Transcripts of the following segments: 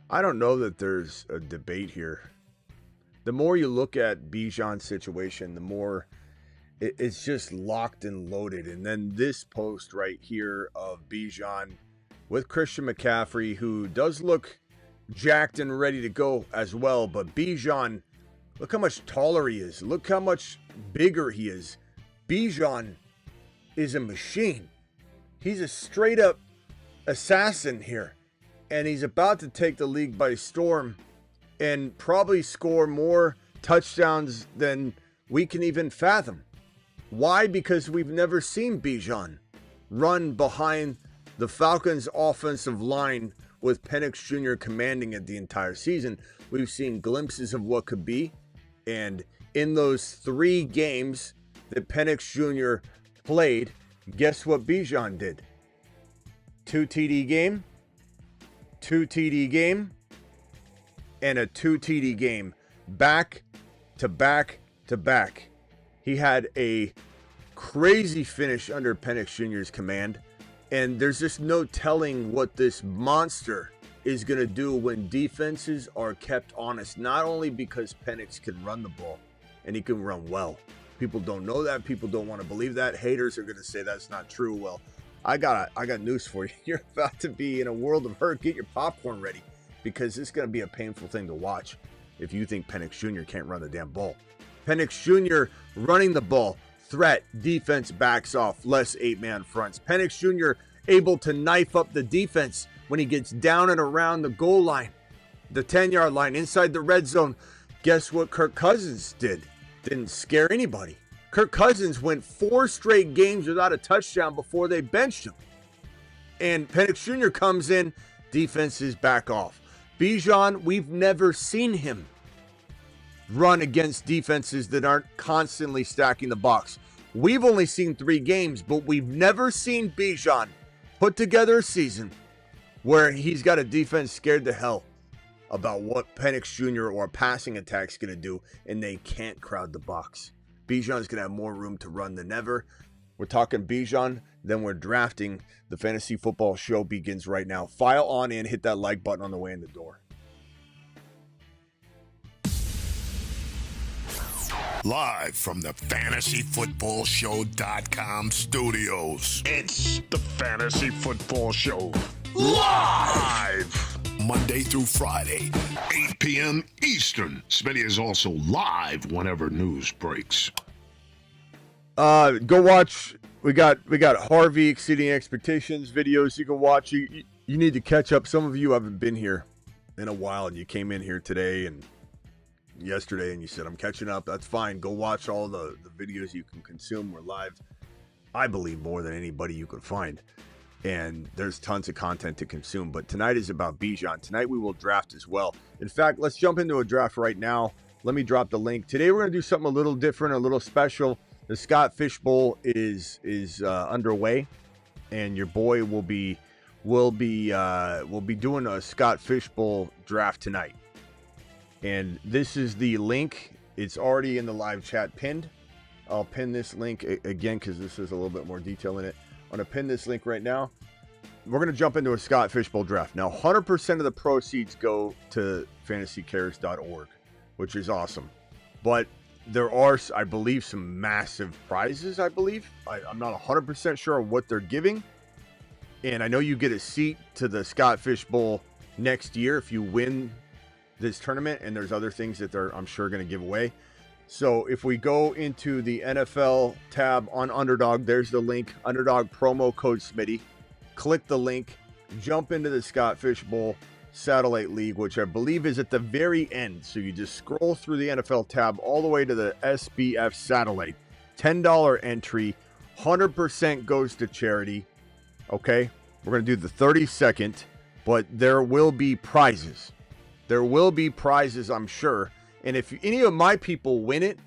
I don't know that there's a debate here. The more you look at Bijan's situation, the more it's just locked and loaded. And then this post right here of Bijan with Christian McCaffrey, who does look jacked and ready to go as well. But Bijan, look how much taller he is. Look how much bigger he is. Bijan is a machine. He's a straight up assassin here. And he's about to take the league by storm and probably score more touchdowns than we can even fathom. Why? Because we've never seen Bijan run behind the Falcons' offensive line with Penix Jr. commanding it the entire season. We've seen glimpses of what could be. And in those 3 games that Penix Jr. played, guess what Bijan did? 2 TD game, 2 TD game, and a 2 TD game. Back to back to back. He had a crazy finish under Penix Jr.'s command. And there's just no telling what this monster is going to do when defenses are kept honest. Not only because Penix can run the ball, and he can run well. People don't know that. People don't want to believe that. Haters are going to say that's not true. Well, I got news for you. You're about to be in a world of hurt. Get your popcorn ready, because it's going to be a painful thing to watch if you think Penix Jr. can't run the damn ball. Penix Jr. running the ball. Threat, defense backs off, less 8-man fronts. Penix Jr. able to knife up the defense when he gets down and around the goal line, the 10-yard line, inside the red zone. Guess what Kirk Cousins did? Didn't scare anybody. Kirk Cousins went 4 straight games without a touchdown before they benched him. And Penix Jr. comes in, defenses back off. Bijan, we've never seen him run against defenses that aren't constantly stacking the box. We've only seen 3 games, but we've never seen Bijan put together a season where he's got a defense scared to hell about what Penix Jr. or a passing attack's going to do, and they can't crowd the box. Bijan's going to have more room to run than ever. We're talking Bijan, then we're drafting. The Fantasy Football Show begins right now. File on in, hit that like button on the way in the door. Live from the FantasyFootballShow.com studios. It's the Fantasy Football Show. Live! Monday through Friday, 8 p.m. Eastern. Smitty is also live whenever news breaks. Go watch. We got Harvey Exceeding Expectations videos you can watch. You need to catch up. Some of you haven't been here in a while, and you came in here today and yesterday and you said, I'm catching up. That's fine. Go watch all the videos you can consume. We're live, I believe, more than anybody you could find. And there's tons of content to consume. But tonight is about Bijan. Tonight we will draft as well. In fact, let's jump into a draft right now. Let me drop the link. Today we're going to do something a little different, a little special. The Scott Fishbowl is underway, and your boy will be doing a Scott Fishbowl draft tonight. And this is the link. It's already in the live chat pinned. I'll pin this link again because this is a little bit more detail in it. I'm going to pin this link right now. We're going to jump into a Scott Fishbowl draft. Now, 100% of the proceeds go to fantasycares.org, which is awesome. But there are, I believe, some massive prizes, I believe. I'm not 100% sure what they're giving. And I know you get a seat to the Scott Fishbowl next year if you win this tournament. And there's other things that they're, I'm sure, going to give away. So if we go into the NFL tab on Underdog, there's the link, Underdog promo code Smitty. Click the link, jump into the Scott Fishbowl Satellite League, which I believe is at the very end. So you just scroll through the NFL tab all the way to the SBF Satellite. $10 entry, 100% goes to charity. Okay, we're going to do the 30-second, but there will be prizes. There will be prizes, I'm sure. And if any of my people win it,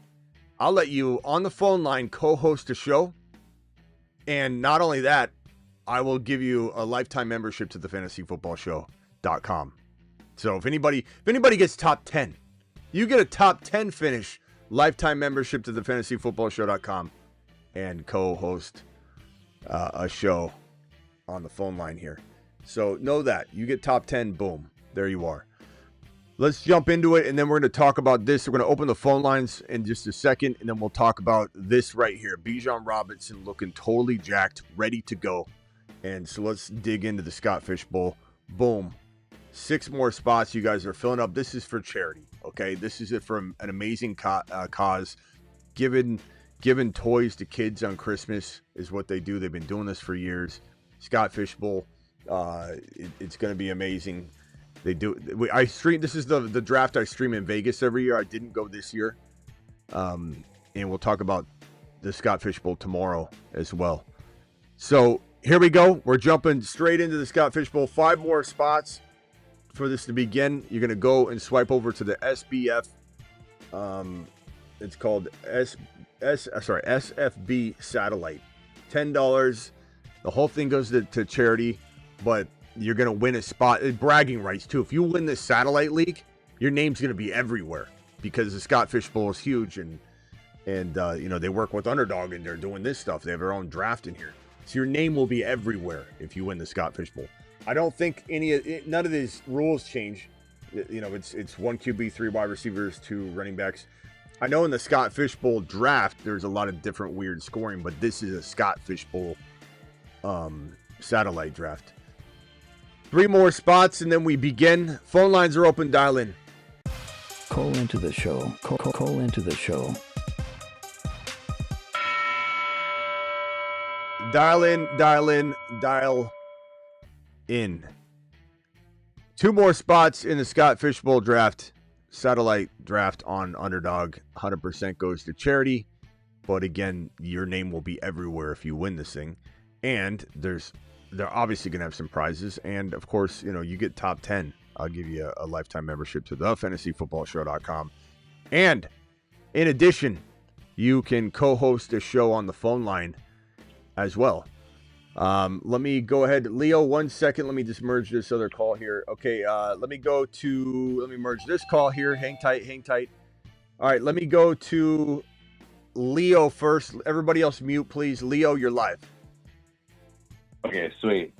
I'll let you on the phone line co-host a show. And not only that, I will give you a lifetime membership to the fantasyfootballshow.com. So if anybody gets top 10, you get a top 10 finish, lifetime membership to the fantasyfootballshow.com and co-host a show on the phone line here. So know that you get top 10, boom, there you are. let's jump into it, and then we're going to talk about this. We're going to open the phone lines in just a second, and then we'll talk about this right here. Bijan Robinson looking totally jacked, ready to go. And so let's dig into the Scott Fishbowl. Boom. 6 more spots. You guys are filling up. This is for charity, okay? This is it from an amazing cause. Giving toys to kids on Christmas is what they do. They've been doing this for years. Scott Fishbowl. It's going to be amazing. They do. I stream. This is the draft I stream in Vegas every year. I didn't go this year. And we'll talk about the Scott Fishbowl tomorrow as well. So here we go. We're jumping straight into the Scott Fishbowl. 5 more spots for this to begin. You're going to go and swipe over to the SBF. It's called SFB Satellite. $10. The whole thing goes to charity, but you're going to win a spot. Bragging rights, too. If you win this satellite league, your name's going to be everywhere because the Scott Fishbowl is huge, and they work with Underdog, and they're doing this stuff. They have their own draft in here. So your name will be everywhere if you win the Scott Fishbowl. I don't think none of these rules change. It's 1 QB, 3 wide receivers, 2 running backs. I know in the Scott Fishbowl draft, there's a lot of different weird scoring, but this is a Scott Fishbowl satellite draft. 3 more spots, and then we begin. Phone lines are open. Dial in. Call into the show. Call into the show. Dial in. Dial in. 2 more spots in the Scott Fishbowl draft. Satellite draft on Underdog. 100% goes to charity. But again, your name will be everywhere if you win this thing. And they're obviously going to have some prizes. And of course, you get top 10. I'll give you a lifetime membership to thefantasyfootballshow.com. And in addition, you can co-host a show on the phone line as well. Let me go ahead. Leo, 1 second. Let me just merge this other call here. Okay, let me merge this call here. Hang tight. All right, let me go to Leo first. Everybody else mute, please. Leo, you're live. Okay, sweet.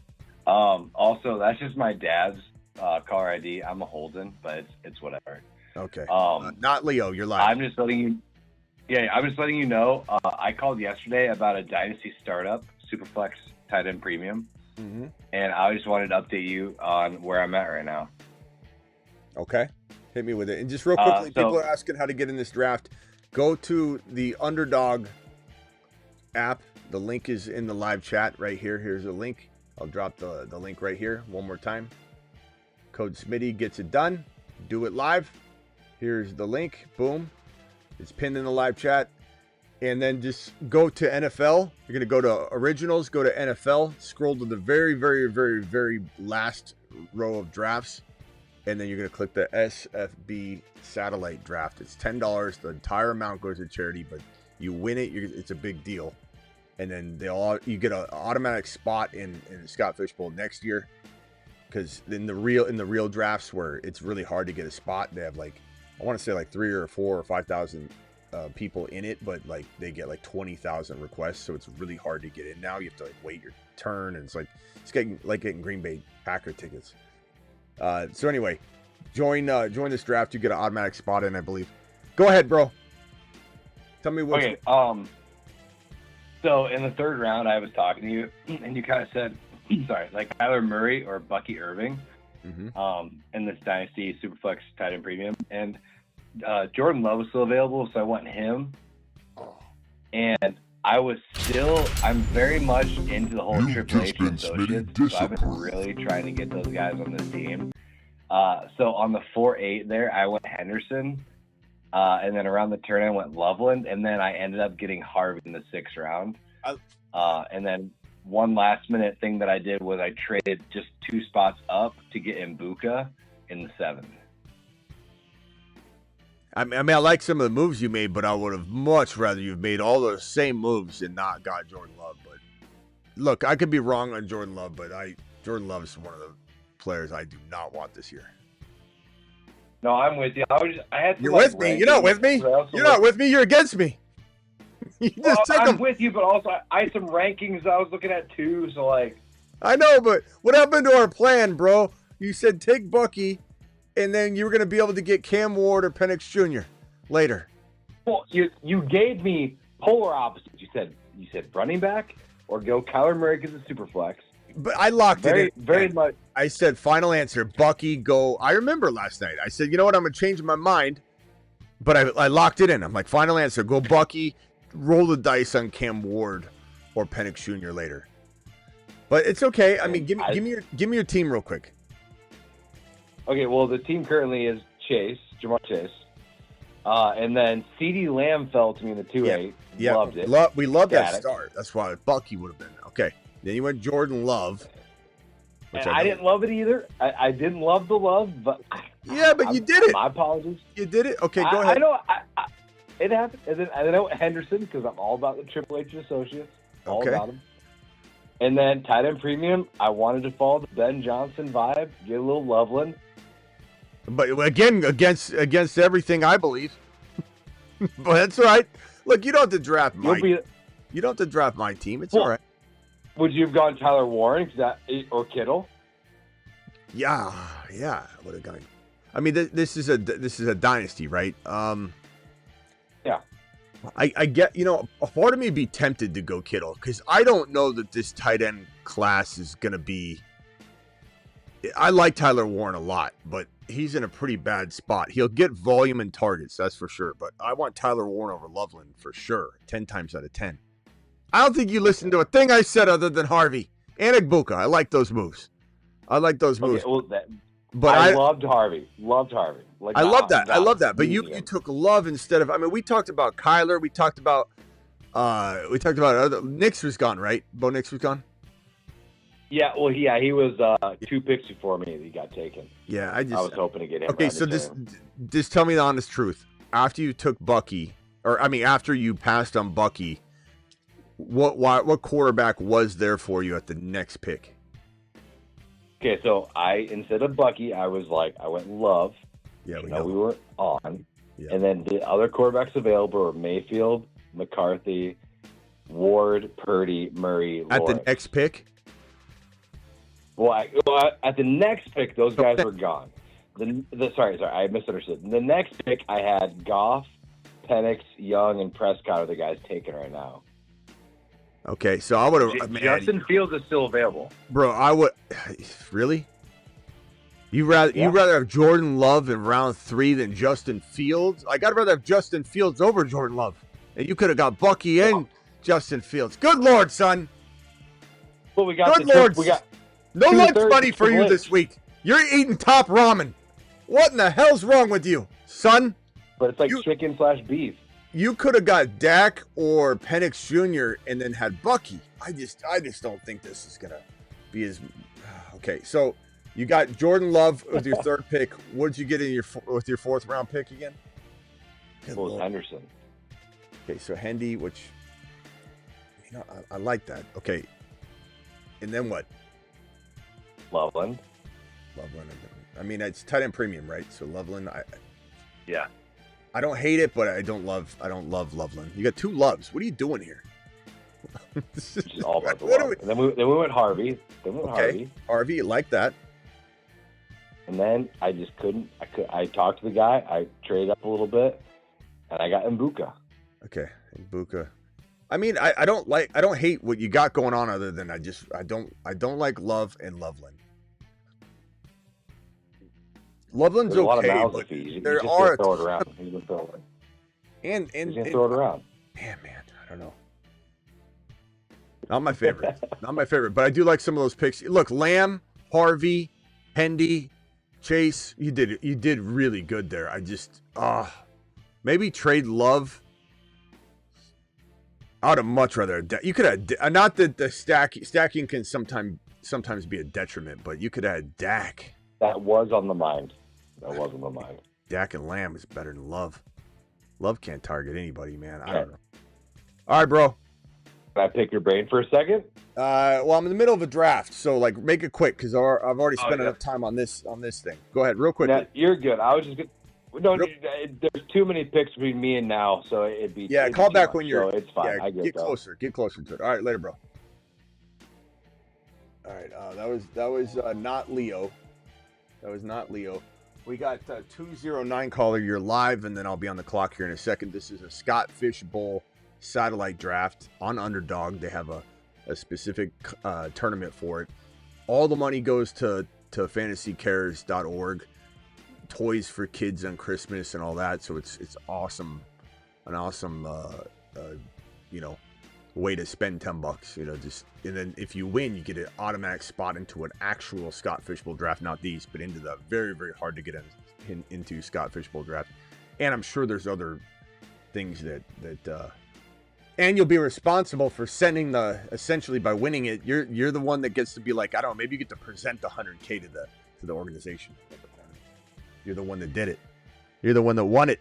Also, that's just my dad's caller ID. I'm a Holden, but it's whatever. Okay. Not Leo, you're live. I'm just letting you know. I called yesterday about a dynasty startup, Superflex tight end premium, and I just wanted to update you on where I'm at right now. Okay, hit me with it. And just real quickly, people are asking how to get in this draft. Go to the Underdog app. The link is in the live chat right here. Here's a link. I'll drop the link right here one more time. Code Smitty gets it done. Do it live. Here's the link. Boom. It's pinned in the live chat. And then just go to NFL. You're going to go to Originals, go to NFL, scroll to the very, very, very, very last row of drafts. And then you're going to click the SFB Satellite Draft. It's $10. The entire amount goes to charity, but you win it, it's a big deal. And then you get an automatic spot in the Scott Fishbowl next year. Because in the real drafts where it's really hard to get a spot, they have I want to say 3 or 4 or 5,000 people in it, but they get 20,000 requests, so it's really hard to get in. Now you have to wait your turn, and it's getting Green Bay Packer tickets. So anyway, join this draft. You get an automatic spot in, I believe. Go ahead, bro. Tell me what. Okay. So in the 3rd round, I was talking to you, and you kind of said, sorry, Kyler Murray or Bucky Irving, in this Dynasty Superflex tight end premium, and Jordan Love was still available, so I went him. And I'm very much into the whole Triple H associates, so I've been really trying to get those guys on this team. So on the 4-8 there, I went Henderson. And then around the turn, I went Loveland, and then I ended up getting Harvey in the 6th round. And then one last-minute thing that I did was I traded just 2 spots up to get Mbuka in the 7th. I mean, I like some of the moves you made, but I would have much rather you've made all those same moves and not got Jordan Love. But look, I could be wrong on Jordan Love, but Jordan Love is one of the players I do not want this year. No, I'm with you. You're with me. You're not with me. You're not with me. You're against me. I'm with you, but also I had some rankings I was looking at too. So I know, but what happened to our plan, bro? You said take Bucky, and then you were going to be able to get Cam Ward or Penix Jr. later. Well, you gave me polar opposites. You said running back or go Kyler Murray because it's Superflex. But I locked it in. Very much. I said, final answer, Bucky, go. I remember last night. I said, you know what? I'm going to change my mind. But I locked it in. I'm like, final answer, go Bucky, roll the dice on Cam Ward or Penix Jr. later. But it's okay. I mean, give me your team real quick. Okay, well, the team currently is Jamar Chase. And then CeeDee Lamb fell to me in the 2-8. Yeah. Loved it. We loved that start. That's why Bucky would have been. Okay. Then you went Jordan Love. And I didn't love it either. I didn't love the love, but... Yeah, but you did it. My apologies. You did it? Okay, go ahead. I know. It happened. And then I went Henderson because I'm all about the Triple H Associates. All about them. And then tight end premium, I wanted to follow the Ben Johnson vibe, get a little Loveland. But again, against everything I believe. But that's all right. Look, you don't have to draft you don't have to draft my team. It's all right. Would you have gone Tyler Warren or Kittle? Yeah, I would have gone. I mean, this is a dynasty, right? Yeah. I get, a part of me would be tempted to go Kittle because I don't know that this tight end class is going to be. I like Tyler Warren a lot, but he's in a pretty bad spot. He'll get volume and targets, that's for sure. But I want Tyler Warren over Loveland for sure, 10 times out of 10. I don't think you listened to a thing I said other than Harvey and Igbuka. I like those moves. Okay, well, but I loved Harvey. Like, I love that. I love that. But you took Love instead of. I mean, we talked about Kyler. We talked about other. Nix was gone, right? Bo Nix was gone. Yeah. Well, he was 2 picks before me that he got taken. Yeah, I was hoping to get him. Okay, so just tell me the honest truth. After you took Bucky, after you passed on Bucky, what quarterback was there for you at the next pick? Okay, so instead of Bucky, I went Love. Yeah, we were on. Yeah. And then the other quarterbacks available were Mayfield, McCarthy, Ward, Purdy, Murray, At Lawrence. the next pick? Well, at the next pick, those guys were gone. Sorry, I misunderstood. The next pick, I had Goff, Penix, Young, and Prescott are the guys taken right now. Okay, so I would have. Justin Fields is still available. Bro, I would. Really? You rather have Jordan Love in round 3 than Justin Fields? Like, I'd rather have Justin Fields over Jordan Love. And you could have got Bucky and Justin Fields. Good Lord, son. Well, we got no lunch money for you this week. You're eating top ramen. What in the hell's wrong with you, son? But it's like chicken/beef. You could have got Dak or Penix Jr. and then had Bucky. I just don't think this is gonna be as okay. So you got Jordan Love with your 3rd pick. What did you get in with your 4th round pick again? Well, Henderson. Okay, so Hendy, which I like that. Okay, and then what? Loveland. I mean, it's tight end premium, right? So Loveland. Yeah. I don't hate it, but I don't love Loveland. You got 2 Loves. What are you doing here? This is all about the love. And then we went Harvey. Harvey, you like that. And then I just couldn't. I talked to the guy. I traded up a little bit, and I got Mbuka. Okay, Mbuka. I mean, I don't hate what you got going on, other than I don't like Love and Loveland. Loveland's There's okay, a lot of but there are throw it around. He's been throwing it. And he's gonna throw it around. Man, I don't know. Not my favorite. But I do like some of those picks. Look, Lamb, Harvey, Hendy, Chase. You did really good there. I just maybe trade Love. I would have much rather. You could have not that the stacking can sometimes be a detriment, but you could have had Dak. That was on the mind. Dak and Lamb is better than Love. Love can't target anybody, man. I don't know. All right, bro. Can I pick your brain for a second? Well, I'm in the middle of a draft, so make it quick because I've already spent enough time on this thing. Go ahead, real quick. Now, you're good. I was just good. No, there's too many picks between me and now, so it'd be. Yeah, call back when you're. So it's fine. Yeah, I get closer. Get closer to it. All right, later, bro. All right, that was not Leo. That was not Leo. We got 209 caller. You're live, and then I'll be on the clock here in a second. This is a Scott Fishbowl satellite draft on Underdog. They have a specific tournament for it. All the money goes to fantasycares.org. Toys for kids on Christmas and all that. So it's awesome. An awesome, way to spend $10. And then if you win, you get an automatic spot into an actual Scott Fishbowl draft, not these, but into the very, very hard to get into Scott Fishbowl draft. And I'm sure there's other things that and you'll be responsible for sending essentially by winning it. You're the one that gets to be like, I don't know, maybe you get to present the $100K to the organization. You're the one that did it. You're the one that won it.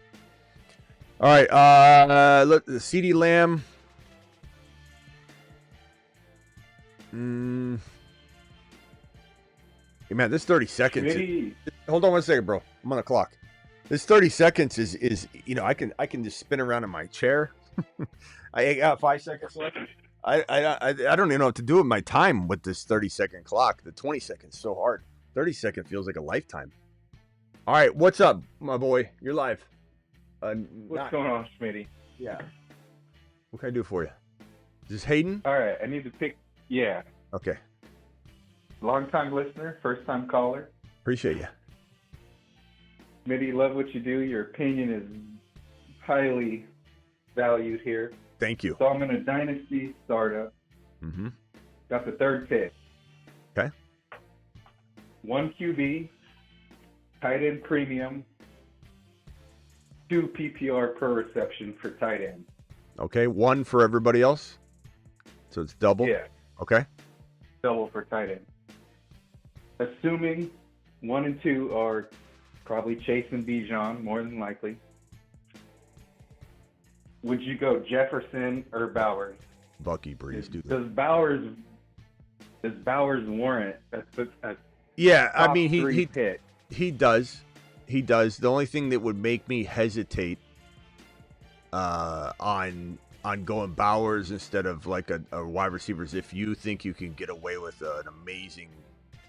All right, look, the CD Lamb. Hey man, this 30 seconds. Hold on one second, bro. I'm on the clock. This 30 seconds is I can just spin around in my chair. I got 5 seconds left. I don't even know what to do with my time with this 30-second clock. The 20 seconds so hard. 30 second feels like a lifetime. All right, what's up, my boy? You're live. What's going on, Smitty? Yeah. What can I do for you? Is this Hayden? All right, I need to pick. Yeah. Okay. Long-time listener, first-time caller. Appreciate you. Smitty, love what you do. Your opinion is highly valued here. Thank you. So I'm in a dynasty startup. Mm-hmm. Got the third pick. Okay. 1 QB, tight end premium, 2 PPR per reception for tight end. Okay, 1 for everybody else. So it's double. Yeah. Okay. Double for tight end. Assuming 1 and 2 are probably Chase and Bijan, more than likely. Would you go Jefferson or Bowers? Bucky Breeze, do that. Does Bowers warrant a Yeah, I top mean three pick? He does. He does. The only thing that would make me hesitate on going Bowers instead of like a wide receiver is if you think you can get away with an amazing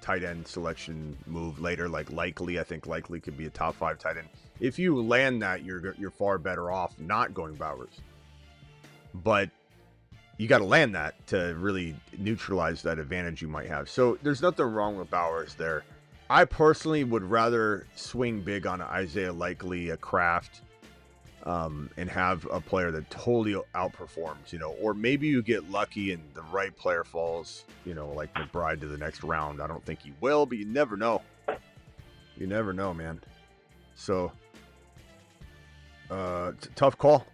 tight end selection move later, like Likely. I think Likely could be a top 5 tight end. If you land that, you're far better off not going Bowers. But you got to land that to really neutralize that advantage you might have. So there's nothing wrong with Bowers there. I personally would rather swing big on an Isaiah Likely, a Kraft, and have a player that totally outperforms, or maybe you get lucky and the right player falls, like McBride to the next round. I don't think he will, but you never know. You never know, man. So, tough call.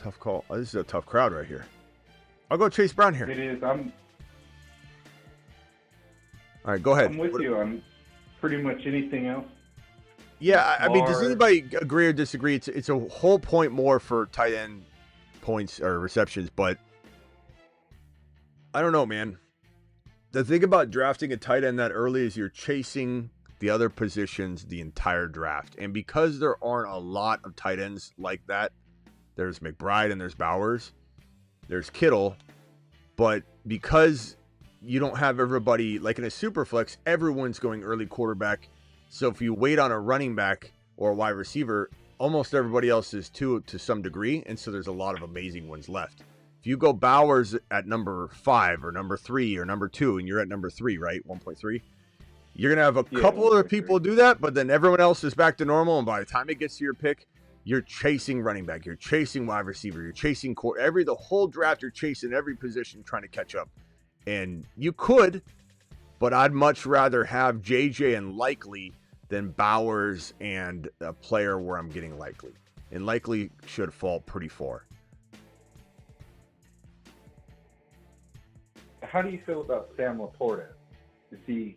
Tough call. This is a tough crowd right here. I'll go Chase Brown here. It is. All right, go ahead. I'm with you on pretty much anything else. Yeah, I mean, does anybody agree or disagree? It's a whole point more for tight end points or receptions, but I don't know, man. The thing about drafting a tight end that early is you're chasing the other positions the entire draft. And because there aren't a lot of tight ends like that, there's McBride and there's Bowers, there's Kittle, but because you don't have everybody, like in a Superflex, everyone's going early quarterback. So if you wait on a running back or a wide receiver, almost everybody else is too to some degree, and so there's a lot of amazing ones left. If you go Bowers at number 5 or number 3 or number 2, and you're at number 3, right, 1.3, you're going to have a couple other people do that, but then everyone else is back to normal, and by the time it gets to your pick, you're chasing running back, you're chasing wide receiver, you're chasing the whole draft, you're chasing every position trying to catch up. And you could, but I'd much rather have JJ and Likely than Bowers and a player where I'm getting Likely. And Likely should fall pretty far. How do you feel about Sam Laporta? Is he...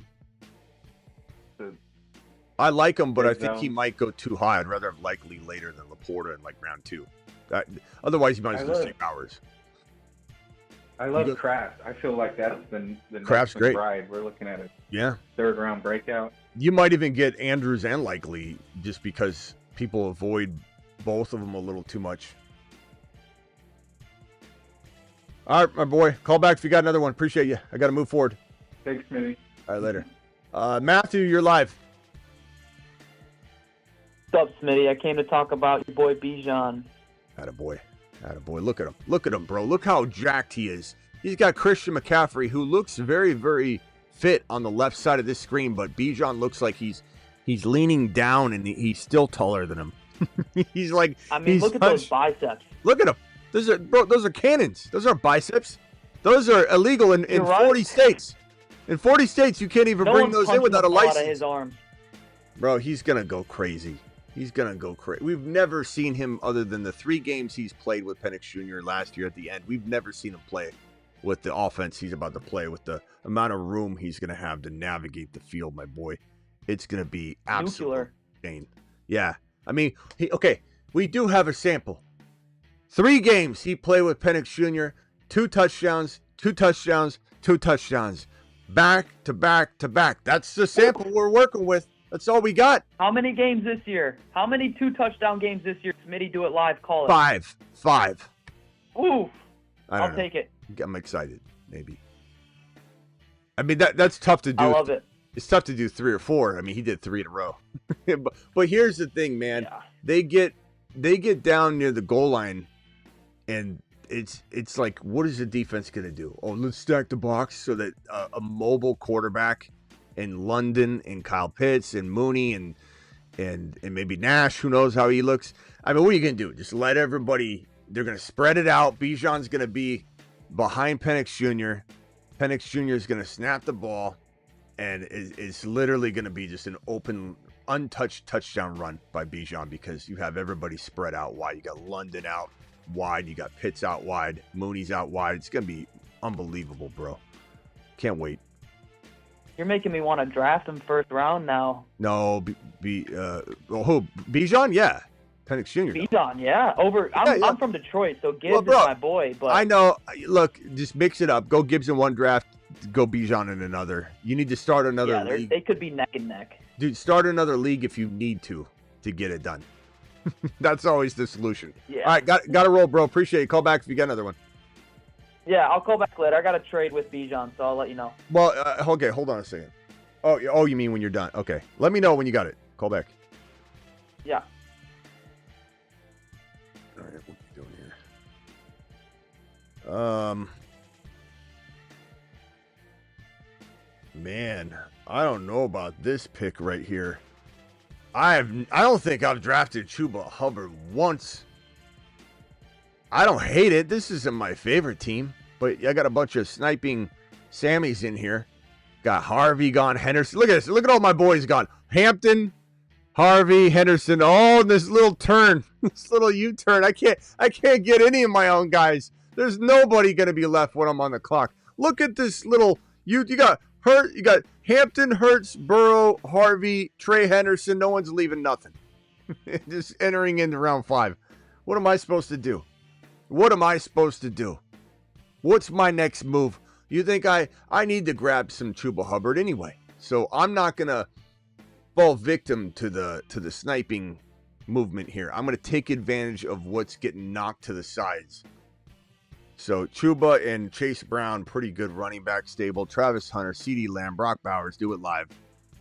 I like him, but I think he might go too high. I'd rather have Likely later than Laporta in like round 2. Otherwise, you might as well take Bowers. I love Kraft. I feel like that's the Kraft's great. Bride. We're looking at a 3rd round breakout. You might even get Andrews and Likely just because people avoid both of them a little too much. All right, my boy. Call back if you got another one. Appreciate you. I got to move forward. Thanks, Smitty. All right, later. Matthew, you're live. What's up, Smitty? I came to talk about your boy Bijan. Attaboy. Attaboy. Look at him. Look at him, bro. Look how jacked he is. He's got Christian McCaffrey, who looks very, very fit on the left side of this screen, but Bijan looks like he's leaning down and he's still taller than him. He's like, I mean, look at those biceps. Look at him. Those are cannons. Those are biceps. Those are illegal in 40 states. In 40 states, you can't even bring those in without a license. Out of his arms. Bro, he's gonna go crazy. He's gonna go crazy. We've never seen him, other than the 3 games he's played with Penix Jr. last year at the end. We've never seen him play with the offense he's about to play, with the amount of room he's gonna have to navigate the field, my boy. It's gonna be absolutely insane. Yeah, I mean, we do have a sample. 3 games he played with Penix Jr. 2 touchdowns, 2 touchdowns, 2 touchdowns, back to back to back. That's the sample we're working with. That's all we got. How many games this year? How many 2-touchdown games this year? Smitty, do it live. Call it. 5. Ooh. I'll take it. I'm excited. Maybe. I mean, that's tough to do. I love it. It's tough to do 3 or 4. I mean, he did 3 in a row. but here's the thing, man. Yeah. They get down near the goal line, and it's like, what is the defense going to do? Oh, let's stack the box so that a mobile quarterback in London and Kyle Pitts and Mooney and maybe Nash, who knows how he looks. I mean, what are you going to do? Just let everybody, they're going to spread it out. Bijan's going to be behind Penix Jr. Penix Jr. is going to snap the ball, and it's literally going to be just an open, untouched touchdown run by Bijan, because you have everybody spread out wide. You got London out wide. You got Pitts out wide. Mooney's out wide. It's going to be unbelievable, bro. Can't wait. You're making me want to draft him first round now. No, who? Bijan? Yeah. Penix Jr. Bijan, yeah. I'm from Detroit, so Gibbs is my boy. But I know. Look, just mix it up. Go Gibbs in one draft, go Bijan in another. You need to start another league. They could be neck and neck. Dude, start another league if you need to get it done. That's always the solution. Yeah. All right, got to roll, bro. Appreciate it. Call back if you got another one. Yeah, I'll call back later. I got to trade with Bijan, so I'll let you know. Well, okay, hold on a second. Oh, you mean when you're done? Okay, let me know when you got it. Call back. Yeah. All right, what are you doing here? Man, I don't know about this pick right here. I don't think I've drafted Chuba Hubbard once. I don't hate it. This isn't my favorite team, but I got a bunch of sniping Sammys in here. Got Harvey gone, Henderson. Look at this. Look at all my boys gone. Hampton, Harvey, Henderson, all in this little turn, this little U-turn. I can't get any of my own guys. There's nobody going to be left when I'm on the clock. Look at this little you got you got Hampton, Hurts, Burrow, Harvey, Trey Henderson. No one's leaving nothing. Just entering into round 5. What am I supposed to do? What am I supposed to do? What's my next move? You think I need to grab some Chuba Hubbard anyway. So I'm not going to fall victim to the sniping movement here. I'm going to take advantage of what's getting knocked to the sides. So Chuba and Chase Brown, pretty good running back stable. Travis Hunter, CeeDee Lamb, Brock Bowers, do it live.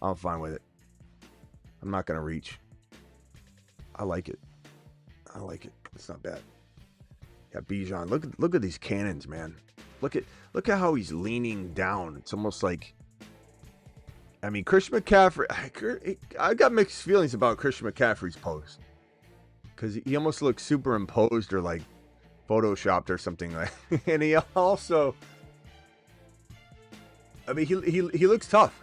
I'm fine with it. I'm not going to reach. I like it. It's not bad. Yeah, Bijan. Look at these cannons, man. Look at how he's leaning down. It's almost like, I mean, Christian McCaffrey. I got mixed feelings about Christian McCaffrey's pose, because he almost looks superimposed or like photoshopped or something like. And he also, I mean, he looks tough.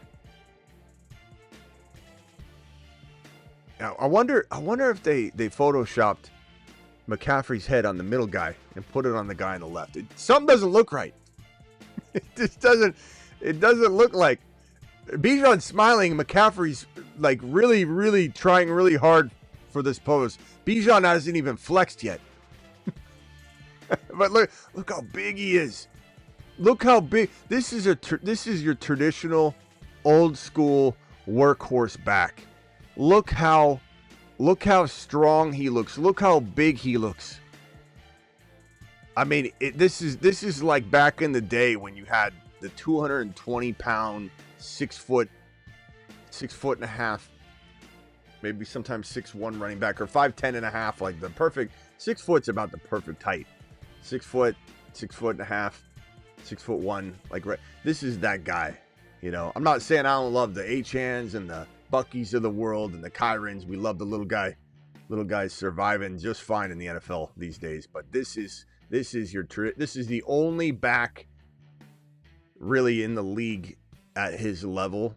Now, I wonder if they photoshopped McCaffrey's head on the middle guy and put it on the guy on the left. Something doesn't look right. It just doesn't. It doesn't look like. Bijan's smiling. McCaffrey's like really, really trying really hard for this pose. Bijan hasn't even flexed yet. But look how big he is. Look how big. This is your traditional, old school workhorse back. Look how strong he looks. Look how big he looks. I mean, this is like back in the day when you had the 220-pound, 6 foot and a half, maybe sometimes 6'1" running back, or 5'10" and a half, like the perfect 6 foot's about the perfect height. 6 foot, 6 foot and a half, 6'1", like right. This is that guy. You know, I'm not saying I don't love the Achans and the Buckies of the world and the Kyrans. We love the little guy. Little guys surviving just fine in the NFL these days. But this is the only back really in the league at his level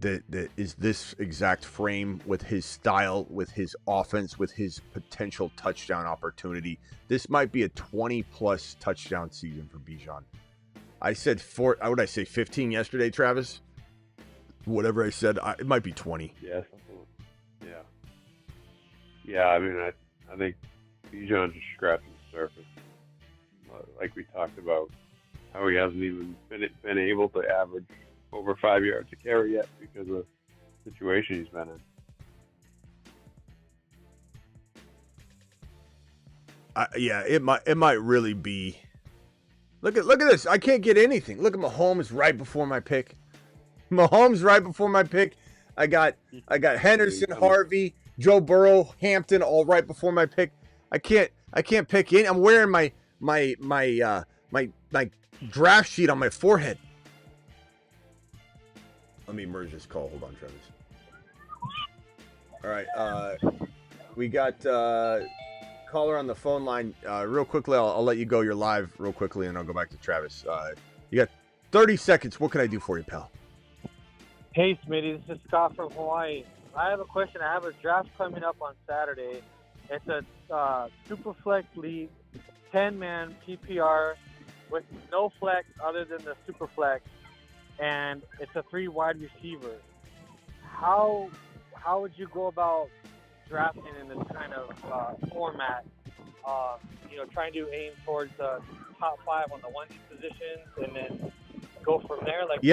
that is this exact frame with his style, with his offense, with his potential touchdown opportunity. This might be a 20+ touchdown season for Bijan. I said 15 yesterday, Travis? Whatever I said, it might be 20. Yeah. Yeah, I mean, I think Bijan's just scratching the surface. Like we talked about, how he hasn't even been able to average over 5 yards a carry yet because of the situation he's been in. Yeah, it might really be. Look at this. I can't get anything. Look at Mahomes right before my pick. I got Henderson, Harvey, Joe Burrow, Hampton, all right before my pick. I can't pick any. I'm wearing my draft sheet on my forehead. Let me merge this call. Hold on, Travis. All right, we got caller on the phone line. Real quickly, I'll let you go. You're live real quickly, and I'll go back to Travis. You got 30 seconds. What can I do for you, pal? Hey, Smitty. This is Scott from Hawaii. I have a question. I have a draft coming up on Saturday. It's a Superflex league, 10-man PPR with no flex other than the Superflex, and it's a 3 wide receiver. How would you go about drafting in this kind of format? Trying to aim towards the top 5 on the 1 positions and then go from there. Like,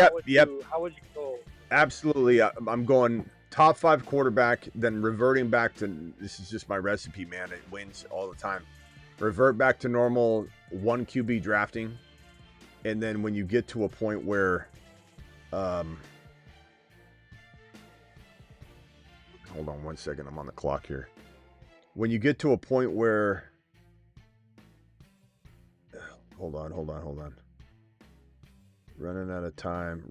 how would you go? Absolutely. I'm going top 5 quarterback, then reverting back to, this is just my recipe, man. It wins all the time. Revert back to normal 1 QB drafting. And then when you get to a point where, hold on 1 second. I'm on the clock here. When you get to a point where, hold on. Running out of time.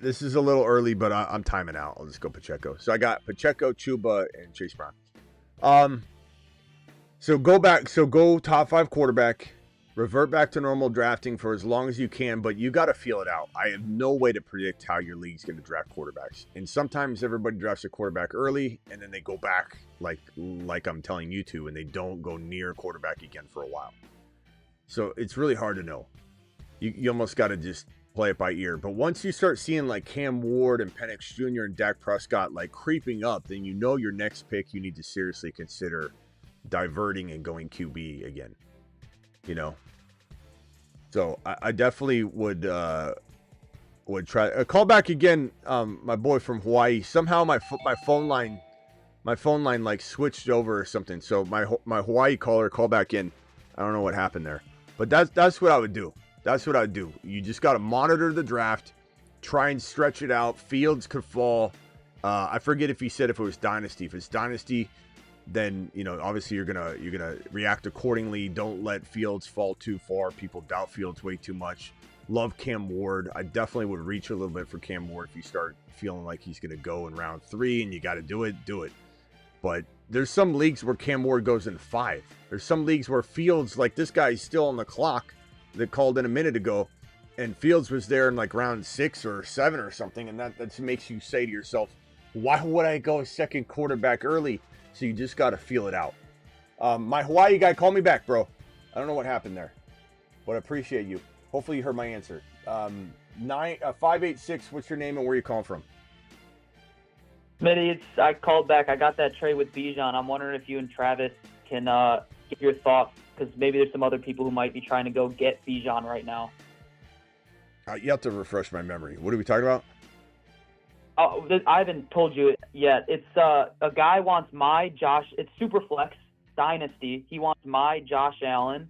This is a little early, but I'm timing out. I'll just go Pacheco. So I got Pacheco, Chuba, and Chase Brown. So go top 5 quarterback, revert back to normal drafting for as long as you can, but you got to feel it out. I have no way to predict how your league's going to draft quarterbacks. And sometimes everybody drafts a quarterback early, and then they go back like I'm telling you to, and they don't go near quarterback again for a while. So it's really hard to know. You almost got to just play it by ear. But once you start seeing like Cam Ward and Penix Jr. and Dak Prescott like creeping up, then you know your next pick you need to seriously consider diverting and going QB again. So I definitely would try call back again. My boy from Hawaii, somehow my phone line like switched over or something. So my Hawaii caller, call back in. I don't know what happened there, but that's what I would do. You just got to monitor the draft, try and stretch it out. Fields could fall. I forget if he said if it was dynasty. If it's dynasty, then obviously you're gonna react accordingly. Don't let Fields fall too far. People doubt Fields way too much. Love Cam Ward. I definitely would reach a little bit for Cam Ward if you start feeling like he's gonna go in round 3 and you got to do it. But there's some leagues where Cam Ward goes in 5. There's some leagues where Fields, like this guy's still on the clock that called in a minute ago, and Fields was there in like round 6 or 7 or something, and that just makes you say to yourself, why would I go a second quarterback early? So you just got to feel it out. My Hawaii guy, call me back, bro. I don't know what happened there, but I appreciate you. Hopefully you heard my answer. 586, what's your name and where you calling from? Smitty, I called back. I got that trade with Bijan. I'm wondering if you and Travis can give your thoughts, because maybe there's some other people who might be trying to go get Bijan right now. You have to refresh my memory. What are we talking about? Oh, I haven't told you yet. It's a guy wants my Josh. It's Superflex Dynasty. He wants my Josh Allen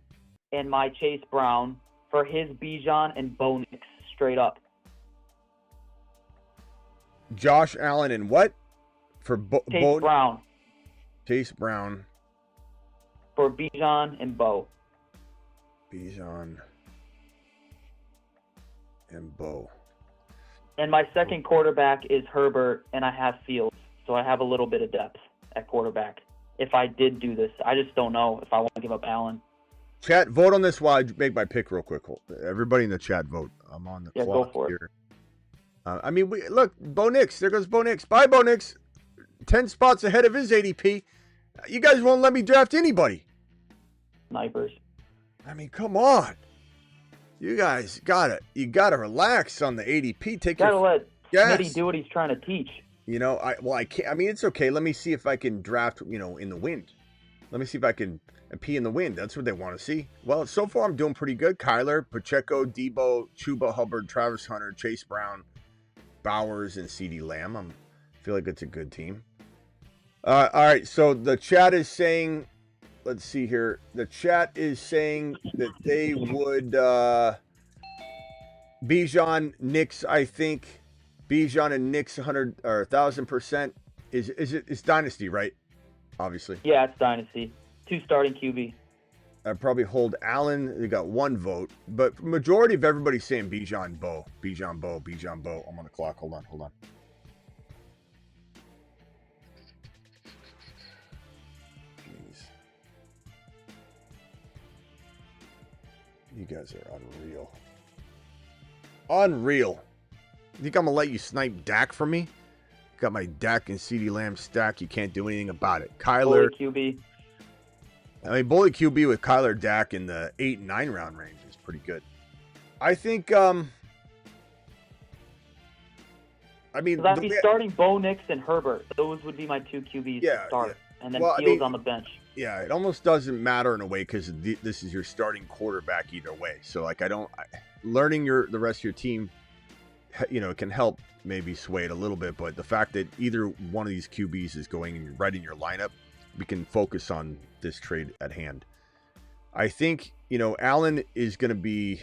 and my Chase Brown for his Bijan and Bo Nix straight up. Josh Allen and what? For Chase Brown. Chase Brown. For Bijan and Bo. Bijan and Bo. And my second quarterback is Herbert, and I have Fields. So I have a little bit of depth at quarterback. If I did do this, I just don't know if I want to give up Allen. Chat, vote on this while I make my pick real quick. Everybody in the chat, vote. I'm on the clock go for here. Look, Bo Nix. There goes Bo Nix. Bye, Bo Nix. 10 spots ahead of his ADP. You guys won't let me draft anybody. Snipers. Come on. You guys you gotta relax on the ADP. Let Smitty do what he's trying to teach. I can't. It's okay. Let me see if I can draft, in the wind. Let me see if I can pee in the wind. That's what they want to see. Well, so far I'm doing pretty good. Kyler, Pacheco, Debo, Chuba Hubbard, Travis Hunter, Chase Brown, Bowers, and CeeDee Lamb. I feel like it's a good team. All right, so the chat is saying, let's see here. The chat is saying that they would Bijan, Nix, I think. Bijan and Nix 100 or 1,000% is dynasty, right? Obviously. Yeah, it's dynasty. 2 starting QB. I'd probably hold Allen. They got 1 vote, but majority of everybody's saying Bijan, Bo, Bijan, Bo, Bijan, Bo. I'm on the clock. Hold on. Jeez, you guys are unreal. Unreal. You think I'm gonna let you snipe Dak from me? Got my Dak and CeeDee Lamb stack. You can't do anything about it. Kyler QB. Bully QB with Kyler, Dak in the 8 and 9 round range is pretty good. I think. I'd be starting Bo Nix and Herbert. Those would be my 2 QBs to start, and then Fields on the bench. Yeah, it almost doesn't matter in a way because this is your starting quarterback either way. So learning the rest of your team, it can help maybe sway it a little bit. But the fact that either one of these QBs is going right in your lineup, we can focus on this trade at hand. I think, Allen is going to be,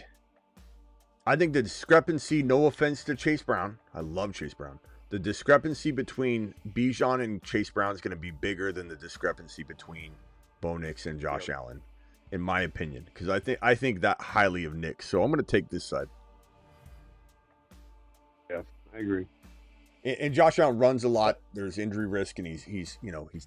I think the discrepancy, no offense to Chase Brown. I love Chase Brown. The discrepancy between Bijan and Chase Brown is going to be bigger than the discrepancy between Bo Nix and Josh Allen, in my opinion, because I think that highly of Nix. So I'm going to take this side. Yeah, I agree. And Josh Allen runs a lot. There's injury risk, and he's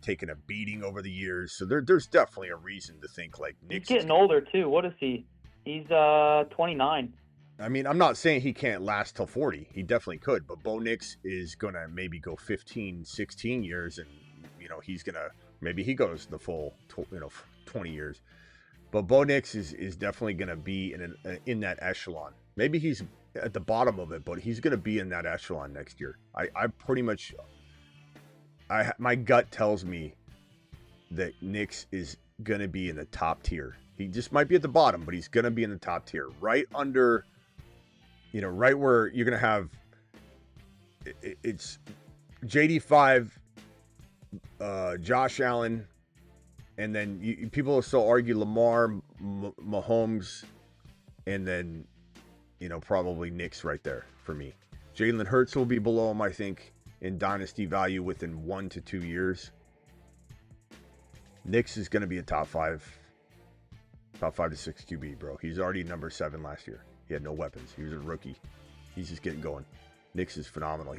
taken a beating over the years. So there's definitely a reason to think like Nix. He's getting older too. What is he? He's 29. I'm not saying he can't last till 40. He definitely could. But Bo Nix is going to maybe go 15, 16 years. And, he's going to, maybe he goes the full, 20 years. But Bo Nix is definitely going to be in that echelon. Maybe he's at the bottom of it, but he's going to be in that echelon next year. I pretty much, my gut tells me that Nix is going to be in the top tier. He just might be at the bottom, but he's going to be in the top tier, right under, right where you're going to have, it's JD5, Josh Allen, and then people will still argue Lamar, Mahomes, and then, probably Nix right there for me. Jalen Hurts will be below him, I think, in dynasty value within 1 to 2 years. Nix is going to be a top 5 to 6 QB, bro. He's already number 7 last year. He had no weapons. He was a rookie. He's just getting going. Nix is phenomenal.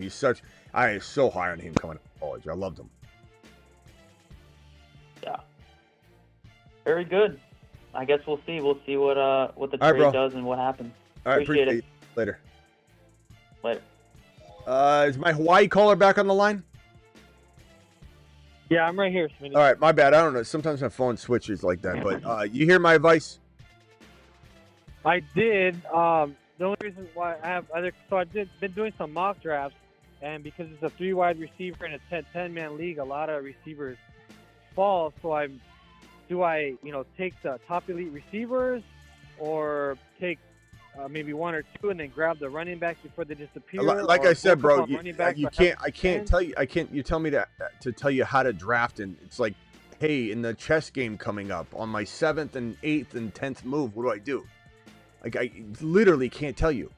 I am so high on him coming out of college. I loved him. Yeah. Very good. I guess we'll see. We'll see what the trade does and what happens. All right, appreciate it. Later. Later. Is my Hawaii caller back on the line? Yeah, I'm right here, Smitty. All right, my bad. I don't know. Sometimes my phone switches like that, but you hear my advice? I did. The only reason why I've been doing some mock drafts, and because it's a 3 wide receiver in a 10-man league, a lot of receivers fall. So do I take the top elite receivers, or take maybe 1 or 2 and then grab the running backs before they disappear? Like I said, bro, you can't tell you. You tell me to tell you how to draft, and it's like, hey, in the chess game coming up on my 7th and 8th and 10th move, what do I do? Like, I literally can't tell you.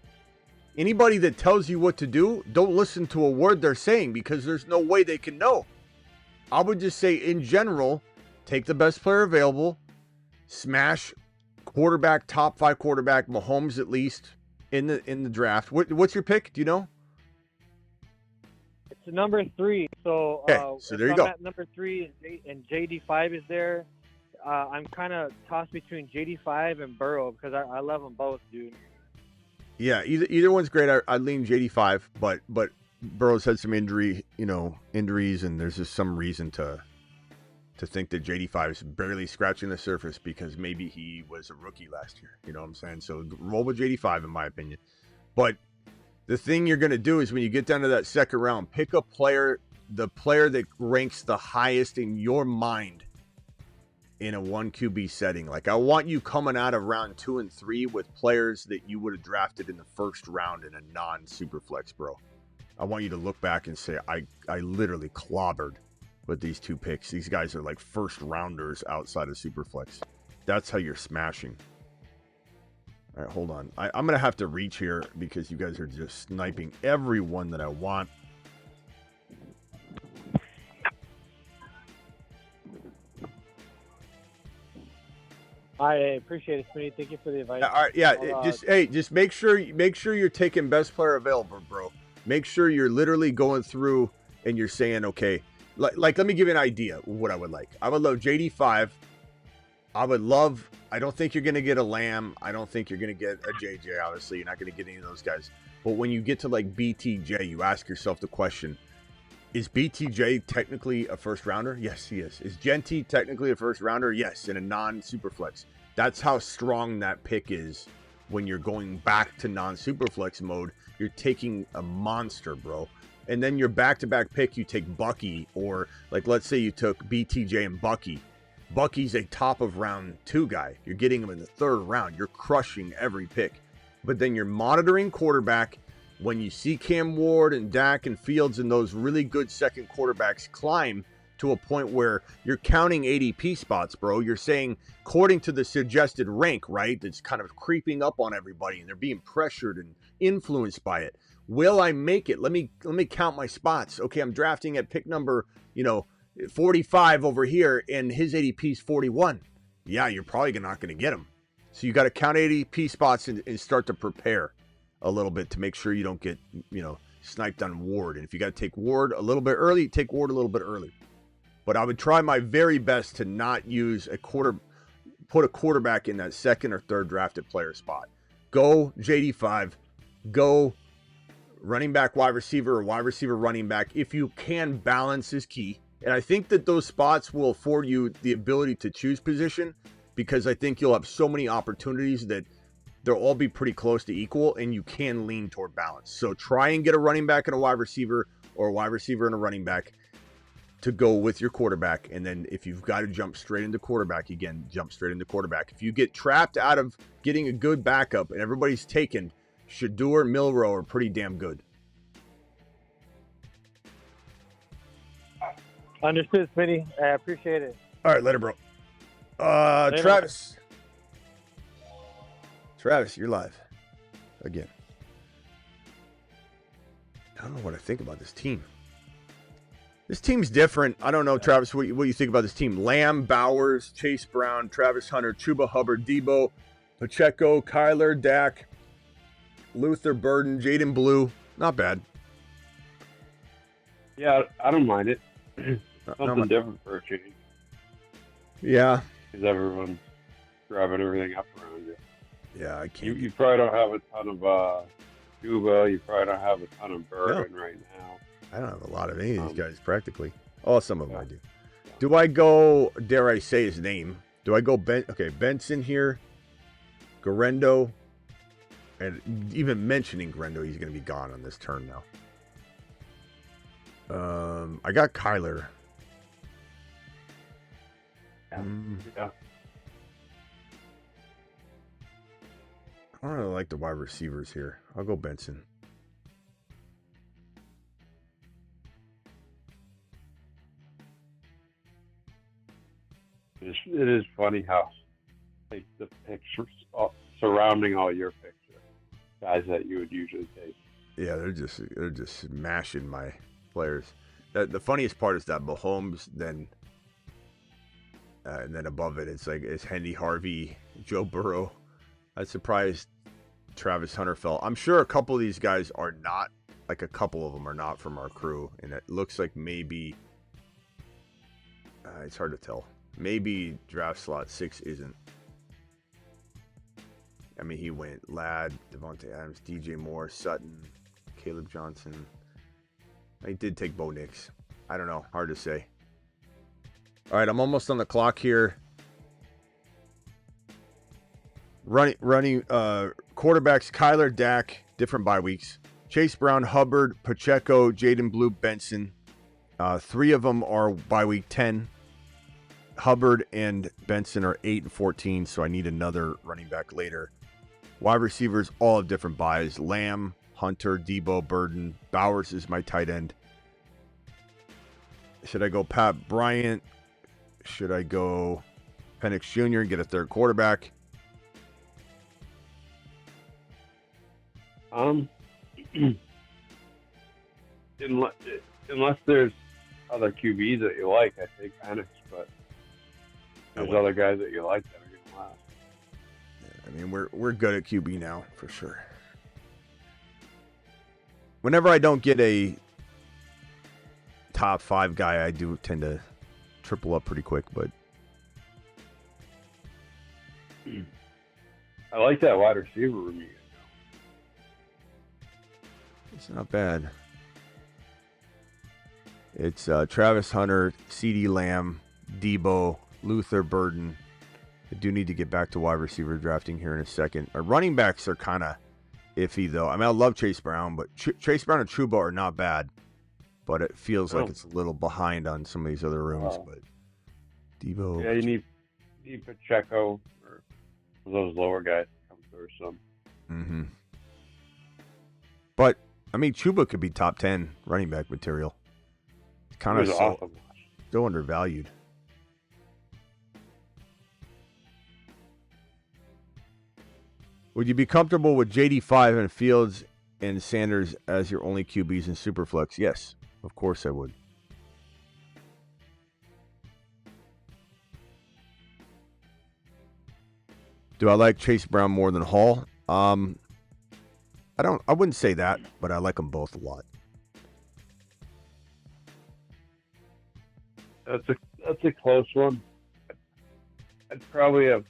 Anybody that tells you what to do, don't listen to a word they're saying because there's no way they can know. I would just say, in general, take the best player available, smash quarterback, top 5 quarterback, Mahomes at least in the draft. What's your pick? Do you know? It's number 3. So, Okay, so there you I'm go. at number 3 and JD5 is there. I'm kind of tossed between JD5 and Burrow because I love them both, dude. Yeah, either one's great. I lean JD5, but Burrow's had some injuries, and there's just some reason to think that JD5 is barely scratching the surface because maybe he was a rookie last year. You know what I'm saying? So roll with JD5 in my opinion. But the thing you're going to do is when you get down to that second round, pick a player, the player that ranks the highest in your mind in a 1 QB setting. Like, I want you coming out of round 2 and 3 with players that you would have drafted in the first round in a non-Superflex, bro. I want you to look back and say, I literally clobbered with these 2 picks. These guys are like first rounders outside of Superflex. That's how you're smashing. All right, hold on. I'm going to have to reach here because you guys are just sniping everyone that I want. I appreciate it, Smitty. Thank you for the advice. All right, yeah. Just make sure you're taking best player available, bro. Make sure you're literally going through and you're saying, okay, like let me give you an idea of what I would like. I would love JD5. I don't think you're going to get a Lamb. I don't think you're going to get a JJ, obviously. You're not going to get any of those guys. But when you get to like BTJ, you ask yourself the question, is BTJ technically a first rounder? Yes, he is. Is Genty technically a first rounder? Yes, in a non-Superflex. That's how strong that pick is when you're going back to non-Superflex mode. You're taking a monster, bro. And then your back-to-back pick, you take Bucky, or like let's say you took BTJ and Bucky. Bucky's a top of round 2 guy. You're getting him in the 3rd round. You're crushing every pick. But then you're monitoring quarterback. When you see Cam Ward and Dak and Fields and those really good second quarterbacks climb to a point where you're counting ADP spots, bro. You're saying, according to the suggested rank, right, that's kind of creeping up on everybody and they're being pressured and influenced by it. Will I make it? Let me count my spots. Okay, I'm drafting at pick number, 45 over here, and his ADP is 41. Yeah, you're probably not going to get him. So you got to count ADP spots and start to prepare a little bit to make sure you don't get, sniped on Ward. And if you got to take Ward a little bit early, take Ward a little bit early. But I would try my very best to not use put a quarterback in that 2nd or 3rd drafted player spot. Go JD5, go running back, wide receiver, or wide receiver, running back. If you can, balance is key. And I think that those spots will afford you the ability to choose position because I think you'll have so many opportunities that they'll all be pretty close to equal and you can lean toward balance. So try and get a running back and a wide receiver, or a wide receiver and a running back to go with your quarterback. And then if you've got to jump straight into quarterback, again, jump straight into quarterback. If you get trapped out of getting a good backup and everybody's taken, Shador, Milrow are pretty damn good. Understood, Smitty. I appreciate it. All right, later, bro. Later. Travis, you're live again. I don't know what I think about this team. This team's different. I don't know, Travis, what you think about this team. Lamb, Bowers, Chase Brown, Travis Hunter, Chuba Hubbard, Debo, Pacheco, Kyler, Dak, Luther Burden, Jaden Blue. Not bad. Yeah, I don't mind it. Something different for a change. Yeah. Because everyone's grabbing everything up around you. Yeah, I can't. You probably don't have a ton of Cuba. You probably don't have a ton of Bourbon right now. I don't have a lot of any of these guys, practically. Oh, some of them I do. Do I go, dare I say his name? Do I go Benson here, Garendo, and even mentioning Garendo, he's going to be gone on this turn now. I got Kyler. Yeah. I don't really like the wide receivers here. I'll go Benson. It is funny how the picks are surrounding all your picks are guys that you would usually take. Yeah, they're just smashing my players. The funniest part is that Mahomes, then and then above it, it's Henry, Harvey, Joe Burrow. I'm surprised Travis Hunter fell. I'm sure a couple of these guys are not, like a couple of them are not from our crew, and it looks like maybe it's hard to tell. Maybe draft slot 6 isn't. I mean, he went Ladd, Devontae Adams, DJ Moore, Sutton, Caleb Johnson. He did take Bo Nix. I don't know. Hard to say. All right, I'm almost on the clock here. Running quarterbacks, Kyler, Dak, different bye weeks. Chase Brown, Hubbard, Pacheco, Jaden Blue, Benson. 3 of them are bye week 10. Hubbard and Benson are 8 and 14, so I need another running back later. Wide receivers, all have different buys. Lamb, Hunter, Debo, Burden. Bowers is my tight end. Should I go Pat Bryant? Should I go Penix Jr. and get a third quarterback? Unless there's other QBs that you like, I think Penix, but there's other guys that you like that are going to last. Yeah, I mean, we're good at QB now, for sure. Whenever I don't get a top 5 guy, I do tend to triple up pretty quick, but I like that wide receiver room you got. it's not bad. It's Travis Hunter, CeeDee Lamb, Debo, Luther, Burden. I do need to get back to wide receiver drafting here in a second. Our running backs are kind of iffy, though. I mean, I love Chase Brown, but Chase Brown and Chuba are not bad. But it feels like it's a little behind on some of these other rooms. But Debo. Yeah, you need Pacheco or those lower guys to come through some. Mm-hmm. But, I mean, Chuba could be top 10 running back material. It's kind of awesome. Still undervalued. Would you be comfortable with JD5 and Fields and Sanders as your only QBs in Superflex? Yes, of course I would. Do I like Chase Brown more than Hall? I wouldn't say that, but I like them both a lot. That's a close one. I'd probably have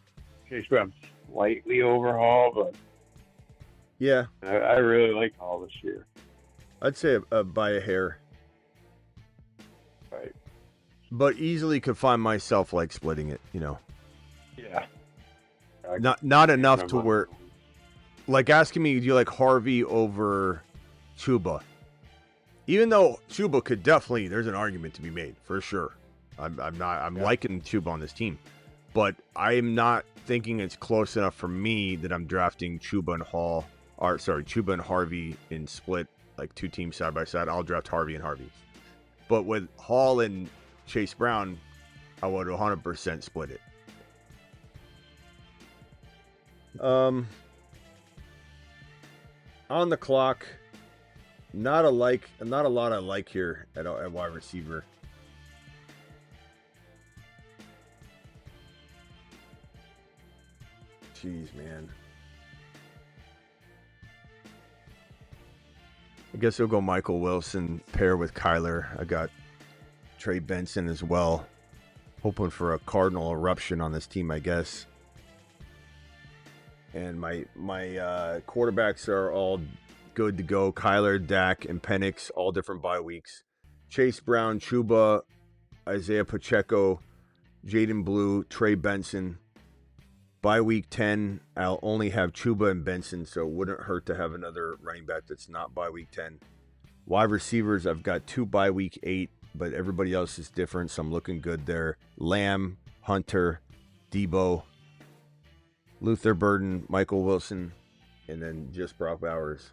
Chase Brown slightly over Hall, but yeah, I really like Hall this year. I'd say by a hair. Right. But easily could find myself like splitting it, you know. Yeah. Not enough to where, like asking me, do you like Harvey over Chuba? Even though Chuba could definitely, there's an argument to be made for sure. I'm liking Chuba on this team, but I'm not thinking it's close enough for me that I'm drafting Chuba and Harvey in split, like 2 teams side by side. I'll draft Harvey and Harvey. But with Hall and Chase Brown, I would 100% split it. On the clock, not a lot I like here at wide receiver. Jeez, man. I guess we'll go Michael Wilson pair with Kyler. I got Trey Benson as well. Hoping for a Cardinal eruption on this team, I guess. And my quarterbacks are all good to go. Kyler, Dak, and Penix, all different bye weeks. Chase Brown, Chuba, Isaiah Pacheco, Jaden Blue, Trey Benson. By week 10, I'll only have Chuba and Benson, so it wouldn't hurt to have another running back that's not by week 10. Wide receivers, I've got 2 by week 8, but everybody else is different, so I'm looking good there. Lamb, Hunter, Debo, Luther Burden, Michael Wilson, and then just Brock Bowers.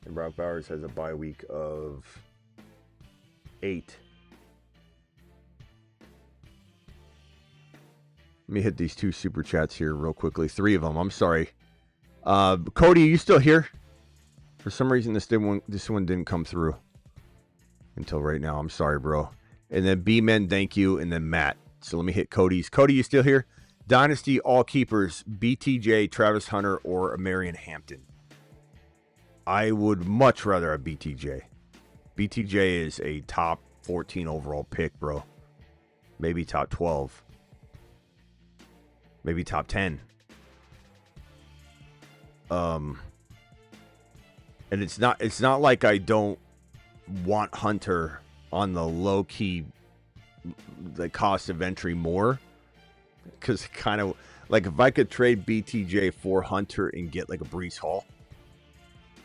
And Brock Bowers has a bye week of 8. Let me hit these 2 super chats here real quickly. 3 of them. I'm sorry. Cody, are you still here? For some reason, this one didn't come through until right now. I'm sorry, bro. And then B-Men, thank you. And then Matt. So let me hit Cody's. Cody, you still here? Dynasty, all keepers, BTJ, Travis Hunter, or Marion Hampton. I would much rather have BTJ. BTJ is a top 14 overall pick, bro. Maybe top 12. Maybe top 10. And it's not like I don't want Hunter on the low key, the cost of entry more, because kind of like if I could trade BTJ for Hunter and get like a Breece Hall,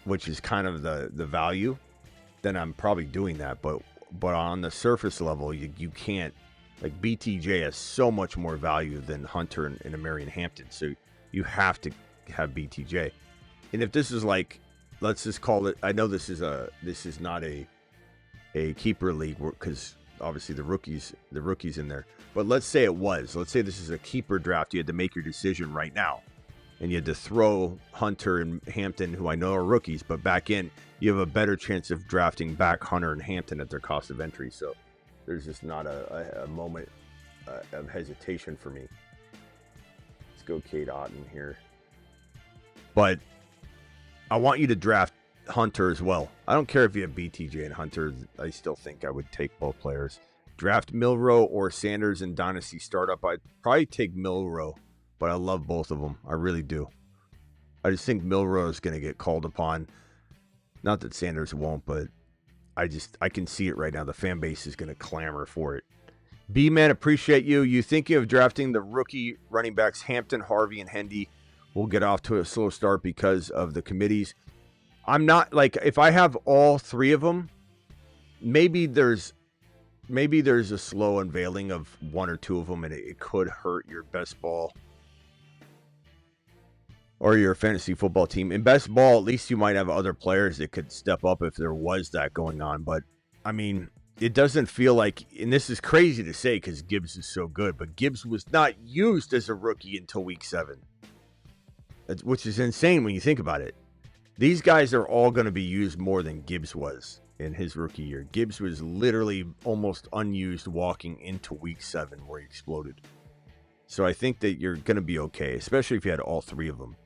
which is kind of the value, then I'm probably doing that. But on the surface level, you can't. Like BTJ has so much more value than Hunter and Marion Hampton, so you have to have BTJ. And if this is like, let's just call it. I know this is not a keeper league because obviously the rookies in there. But let's say it was. Let's say this is a keeper draft. You had to make your decision right now, and you had to throw Hunter and Hampton, who I know are rookies, but back in, you have a better chance of drafting back Hunter and Hampton at their cost of entry. So there's just not a moment of hesitation for me. Let's go Kate Otten here. But I want you to draft Hunter as well. I don't care if you have BTJ and Hunter. I still think I would take both players. Draft Milroe or Sanders in Dynasty Startup. I'd probably take Milroe, but I love both of them. I really do. I just think Milroe is going to get called upon. Not that Sanders won't, but I can see it right now. The fan base is going to clamor for it. B-Man, appreciate you. You thinking of drafting the rookie running backs Hampton, Harvey, and Hendy will get off to a slow start because of the committees. I'm not like, if I have all 3 of them, maybe there's a slow unveiling of 1 or 2 of them, and it could hurt your best ball or your fantasy football team. In best ball, at least you might have other players that could step up if there was that going on. But I mean, it doesn't feel like, and this is crazy to say because Gibbs is so good, but Gibbs was not used as a rookie until week 7, which is insane when you think about it. These guys are all going to be used more than Gibbs was in his rookie year. Gibbs was literally almost unused walking into week 7 where he exploded. So I think that you're going to be okay, especially if you had all 3 of them.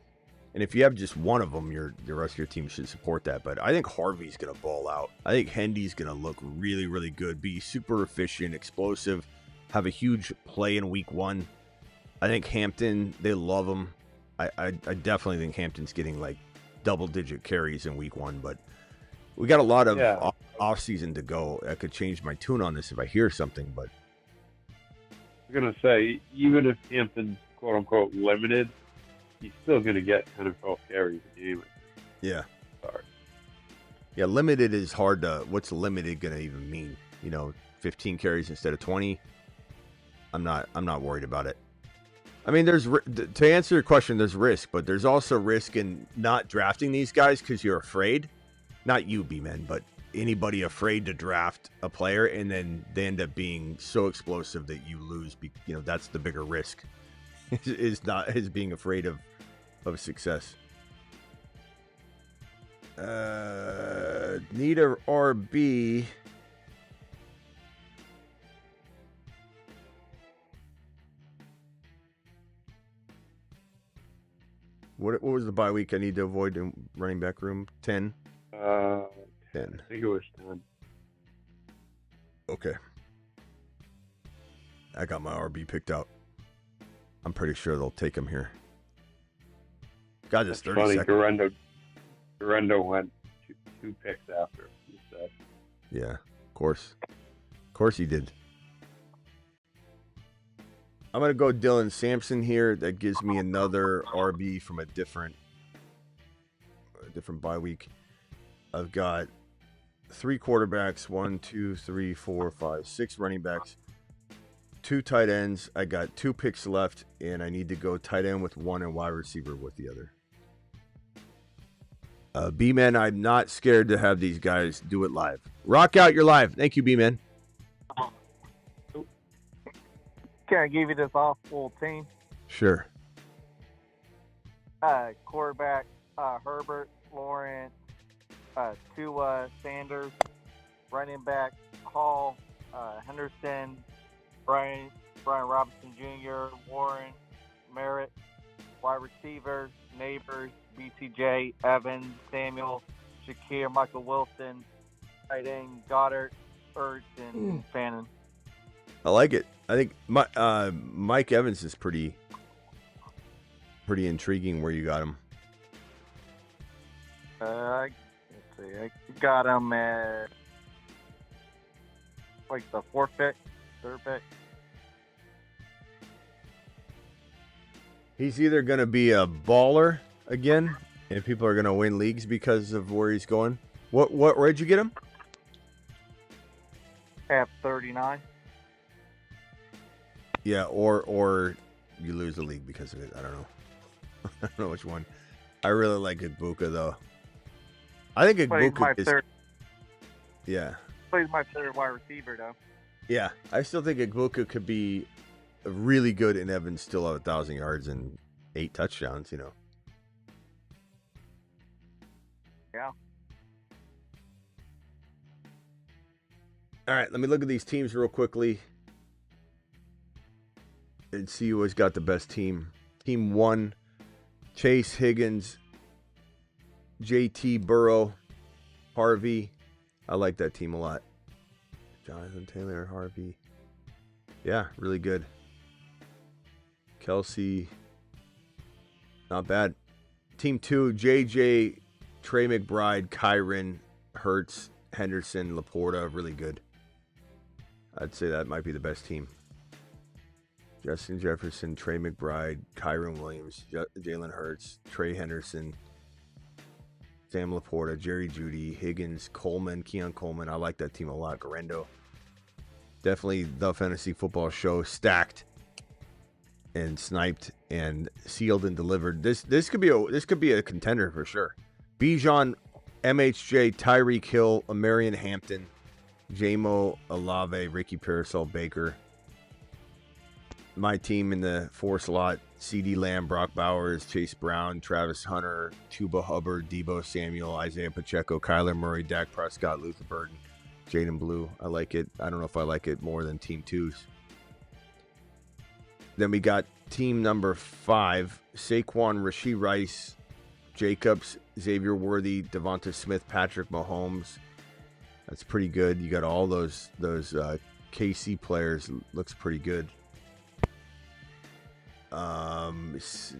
And if you have just one of them, the rest of your team should support that. But I think Harvey's going to ball out. I think Hendy's going to look really, really good, be super efficient, explosive, have a huge play in week 1. I think Hampton, they love him. I definitely think Hampton's getting like double-digit carries in week 1. But we got a lot of off-season to go. I could change my tune on this if I hear something. But I'm going to say, even if Hampton's quote-unquote limited, he's still going to get 10 or 12 carries a game. Yeah. Sorry. Yeah, limited is hard to... What's limited going to even mean? 15 carries instead of 20? I'm not worried about it. I mean, to answer your question, there's risk, but there's also risk in not drafting these guys because you're afraid. Not you, B-Men, but anybody afraid to draft a player, and then they end up being so explosive that you lose. That's the bigger risk. is being afraid of success. Need a RB. What was the bye week I need to avoid in running back room? 10? 10. I think it was 10. Okay. I got my RB picked out. I'm pretty sure they'll take him here. God, just 30 funny. seconds. Garendo went two picks after, you said. Yeah, of course. Of course he did. I'm going to go Dylan Sampson here. That gives me another RB from a different bye week. I've got 3 quarterbacks, 1, 2, 3, 4, 5, 6 running backs, 2 tight ends. I got 2 picks left, and I need to go tight end with 1 and wide receiver with the other. B-Man, I'm not scared to have these guys do it live. Rock out, you're live. Thank you, B-Man. Can I give you this awful team? Sure. Quarterback, Herbert, Lawrence, Tua, Sanders. Running back, Hall, Henderson, Brian Robinson Jr., Warren, Merritt. Wide receivers, Neighbors, BTJ, Evans, Samuel, Shakir, Michael Wilson. Tight end, Goddard, Ertz, and Fannin. I like it. I think Mike Evans is pretty intriguing where you got him. Let's see. I got him at like the third pick. He's either going to be a baller again, and people are going to win leagues because of where he's going. Where'd you get him? At 39. Yeah, or you lose the league because of it. I don't know. I don't know which one. I really like Ibuka though. I think Ibuka is. Yeah. He's my third wide receiver though. Yeah, I still think Ibuka could be really good, and Evans still have 1,000 yards and 8 touchdowns. You know. Yeah. All right, let me look at these teams real quickly and see who has got the best team. Team 1, Chase, Higgins, JT, Burrow, Harvey. I like that team a lot. Jonathan Taylor, Harvey. Yeah, really good. Kelsey. Not bad. Team 2, JJ, Trey McBride, Kyron, Hurts, Henderson, Laporta. Really good. I'd say that might be the best team. Justin Jefferson, Trey McBride, Kyron Williams, Jalen Hurts, Trey Henderson, Sam Laporta, Jerry Jeudy, Higgins, Coleman, Keon Coleman. I like that team a lot. Garendo. Definitely the fantasy football show, stacked and sniped and sealed and delivered. This could be a contender for sure. Bijan, MHJ, Tyreek Hill, Amarian Hampton, Jamo, Olave, Ricky Parasol, Baker. My team in the 4 slot: CeeDee Lamb, Brock Bowers, Chase Brown, Travis Hunter, Chuba Hubbard, Debo Samuel, Isaiah Pacheco, Kyler Murray, Dak Prescott, Luther Burden, Jaden Blue. I like it. I don't know if I like it more than Team 2's. Then we got team number 5: Saquon, Rashee Rice, Jacobs, Xavier Worthy, Devonta Smith, Patrick Mahomes. That's pretty good. You got all those KC players. Looks pretty good. 6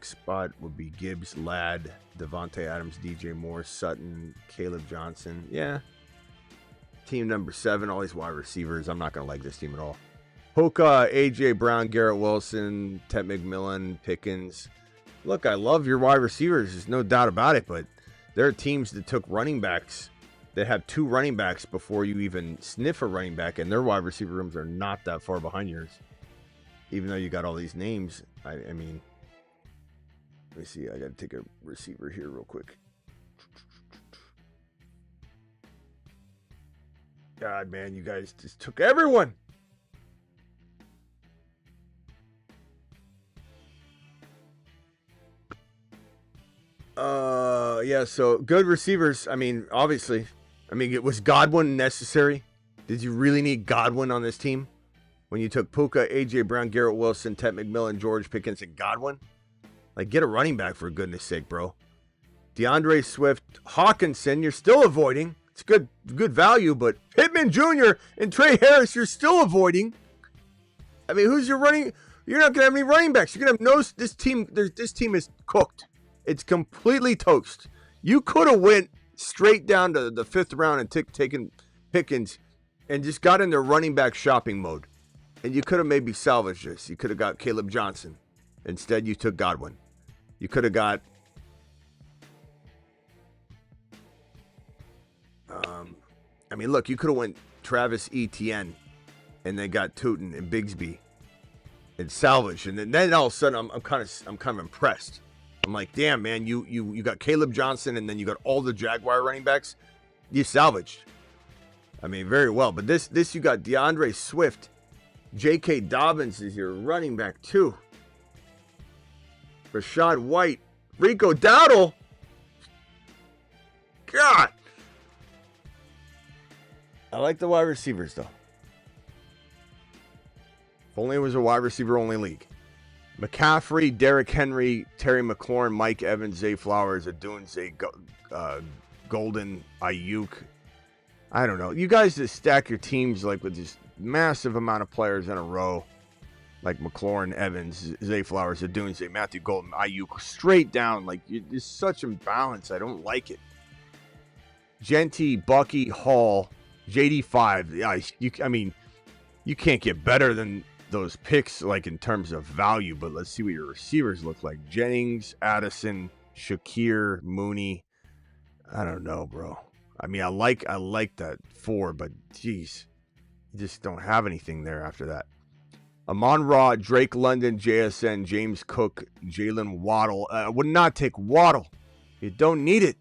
spot would be Gibbs, Ladd, Devontae Adams, DJ Moore, Sutton, Caleb Johnson. Yeah. Team number 7, all these wide receivers. I'm not going to like this team at all. Puka, AJ Brown, Garrett Wilson, Ted McMillan, Pickens. Look, I love your wide receivers. There's no doubt about it, but there are teams that took running backs that have 2 running backs before you even sniff a running back, and their wide receiver rooms are not that far behind yours. Even though you got all these names, I mean, let me see. I got to take a receiver here real quick. God, man, you guys just took everyone. Yeah, so good receivers. I mean, obviously. I mean, was Godwin necessary? Did you really need Godwin on this team? When you took Puka, AJ Brown, Garrett Wilson, Ted McMillan, George Pickens, and Godwin? Like, get a running back for goodness sake, bro. DeAndre Swift, Hawkinson, you're still avoiding. It's good value, but Pittman Jr. and Trey Harris, you're still avoiding. I mean, who's your running? You're not gonna have any running backs. You're gonna have no. This team is cooked. It's completely toast. You could have went straight down to the 5th round and taken Pickens and just got in their running back shopping mode. And you could have maybe salvaged this. You could have got Caleb Johnson. Instead, you took Godwin. You could have got I mean, look, you could have went Travis Etienne and then got Tootin and Bigsby and salvaged. And then all of a sudden I'm kind of impressed. I'm like, damn, man, you got Caleb Johnson and then you got all the Jaguar running backs. You salvaged. I mean, very well. But this you got DeAndre Swift J.K. Dobbins is your running back, too. Rashad White. Rico Dowdle. God. I like the wide receivers, though. If only it was a wide receiver only league. McCaffrey, Derrick Henry, Terry McLaurin, Mike Evans, Zay Flowers, Adunze, Golden, Ayuk. I don't know. You guys just stack your teams like with this massive amount of players in a row. Like McLaurin, Evans, Zay Flowers, Adunze, Matthew Golden, Ayuk. Straight down. Like, it's such imbalance. I don't like it. Genty, Bucky, Hall, JD5. Yeah, I mean, you can't get better than those picks, like in terms of value, but let's see what your receivers look like. Jennings, Addison, Shakir, Mooney. I don't know, bro. I mean, I like that 4, but geez, you just don't have anything there after that. Amon-Ra, Drake London, JSN, James Cook, Jalen Waddle. I would not take Waddle. You don't need it.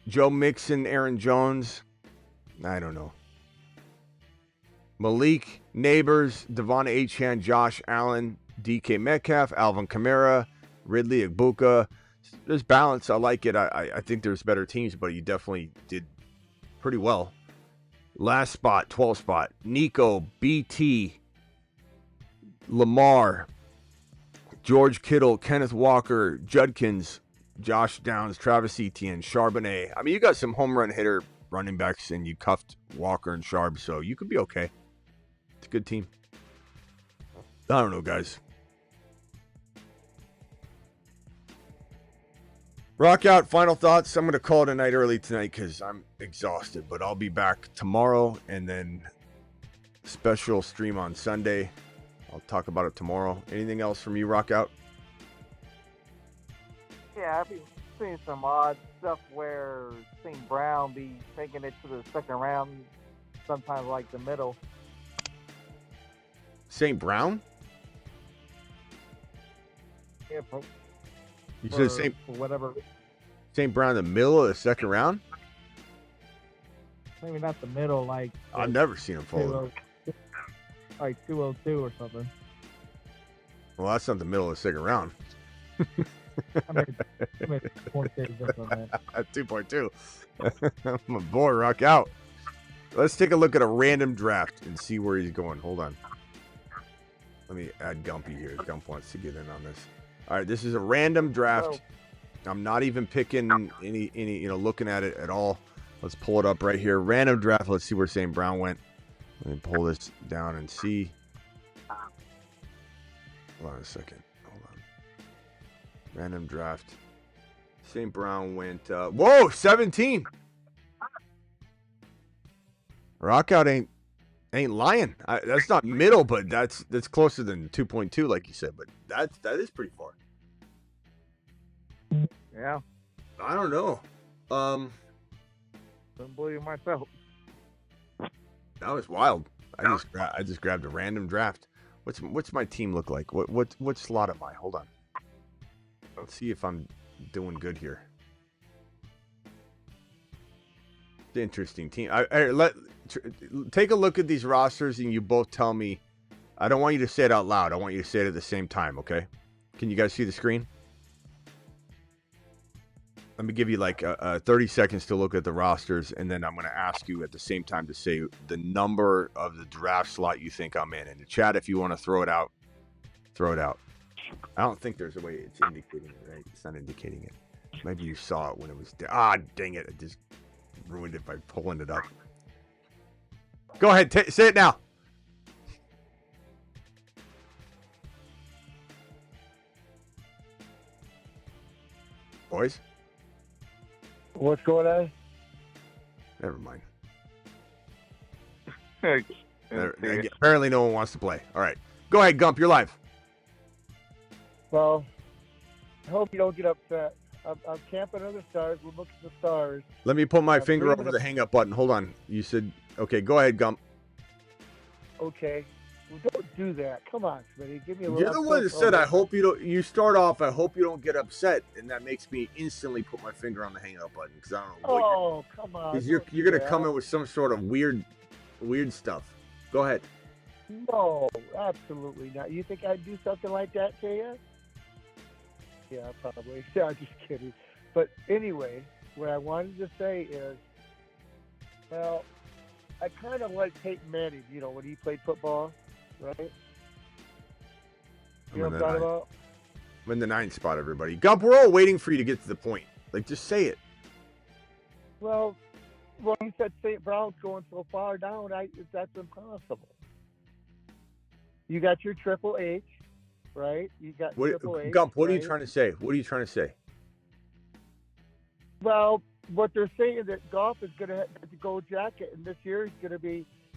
Joe Mixon, Aaron Jones. I don't know. Malik, Neighbors, Devon Achane, Josh Allen, DK Metcalf, Alvin Kamara, Ridley Igbuka. There's balance. I like it. I think there's better teams, but you definitely did pretty well. Last spot, 12 spot. Nico, BT, Lamar, George Kittle, Kenneth Walker, Judkins, Josh Downs, Travis Etienne, Charbonnet. I mean, you got some home run hitter running backs, and you cuffed Walker and Sharp, so you could be okay. It's a good team. I don't know, guys. Rock out. Final thoughts. I'm going to call it a night early tonight because I'm exhausted, but I'll be back tomorrow and then special stream on Sunday. I'll talk about it tomorrow. Anything else from you, Rock out? Yeah, I've been seeing some odd stuff where St. Brown be making it to the second round, sometimes like the middle. St. Brown? Yeah, You said St. whatever. St. Brown in the middle of the second round? Maybe not the middle, like I've never seen him fall. Like 202 or something. Well, that's not the middle of the second round. I mean 2.2. My boy, Rock out. Let's take a look at a random draft and see where he's going. Hold on. Let me add Gumpy here. Gump wants to get in on this. All right, this is a random draft. I'm not even picking any, looking at it at all. Let's pull it up right here. Random draft. Let's see where St. Brown went. Let me pull this down and see. Hold on a second. Hold on. Random draft. St. Brown went, 17. Rockout ain't lying. That's not middle, but that's closer than 2.2, like you said. But that is pretty far. Yeah. I don't know. Don't believe myself. That was wild. I just grabbed a random draft. What's my team look like? What slot am I? Hold on. Let's see if I'm doing good here. It's an interesting team. Take a look at these rosters and you both tell me. I don't want you to say it out loud. I want you to say it at the same time, okay? Can you guys see the screen? Let me give you like 30 seconds to look at the rosters, and then I'm going to ask you at the same time to say the number of the draft slot you think I'm in. In the chat, if you want to throw it out, throw it out. I don't think there's a way it's indicating it, right? It's not indicating it. Maybe you saw it when it was... dang it. I just ruined it by pulling it up. Go ahead. Say it now. Boys? What's going on? Never mind. Okay. Apparently no one wants to play. All right. Go ahead, Gump. You're live. Well, I hope you don't get upset. I'm camping under the stars. We're looking at the stars. Let me put my finger over the hang up button. Hold on. You said, okay, go ahead, Gump. Okay. Well, don't do that. Come on, Smitty. Give me a little. You're the one that said, I hope you don't, you start off, I hope you don't get upset. And that makes me instantly put my finger on the hang up button because I don't know what come on. because you're going to come in with some sort of weird stuff. Go ahead. No, absolutely not. You think I'd do something like that to you? Yeah, probably. Yeah, I'm just kidding. But anyway, what I wanted to say is, well, I kind of like Peyton Manning, when he played football, right? You know what I'm talking about? I'm in the 9th spot, everybody. Gump, we're all waiting for you to get to the point. Like, just say it. Well, you said St. Brown's going so far down, that's impossible. You got your Triple H, right? You got Triple H. Gump, what right? are you trying to say? What are you trying to say? Well, what they're saying that Goff is going to have the gold jacket, and this year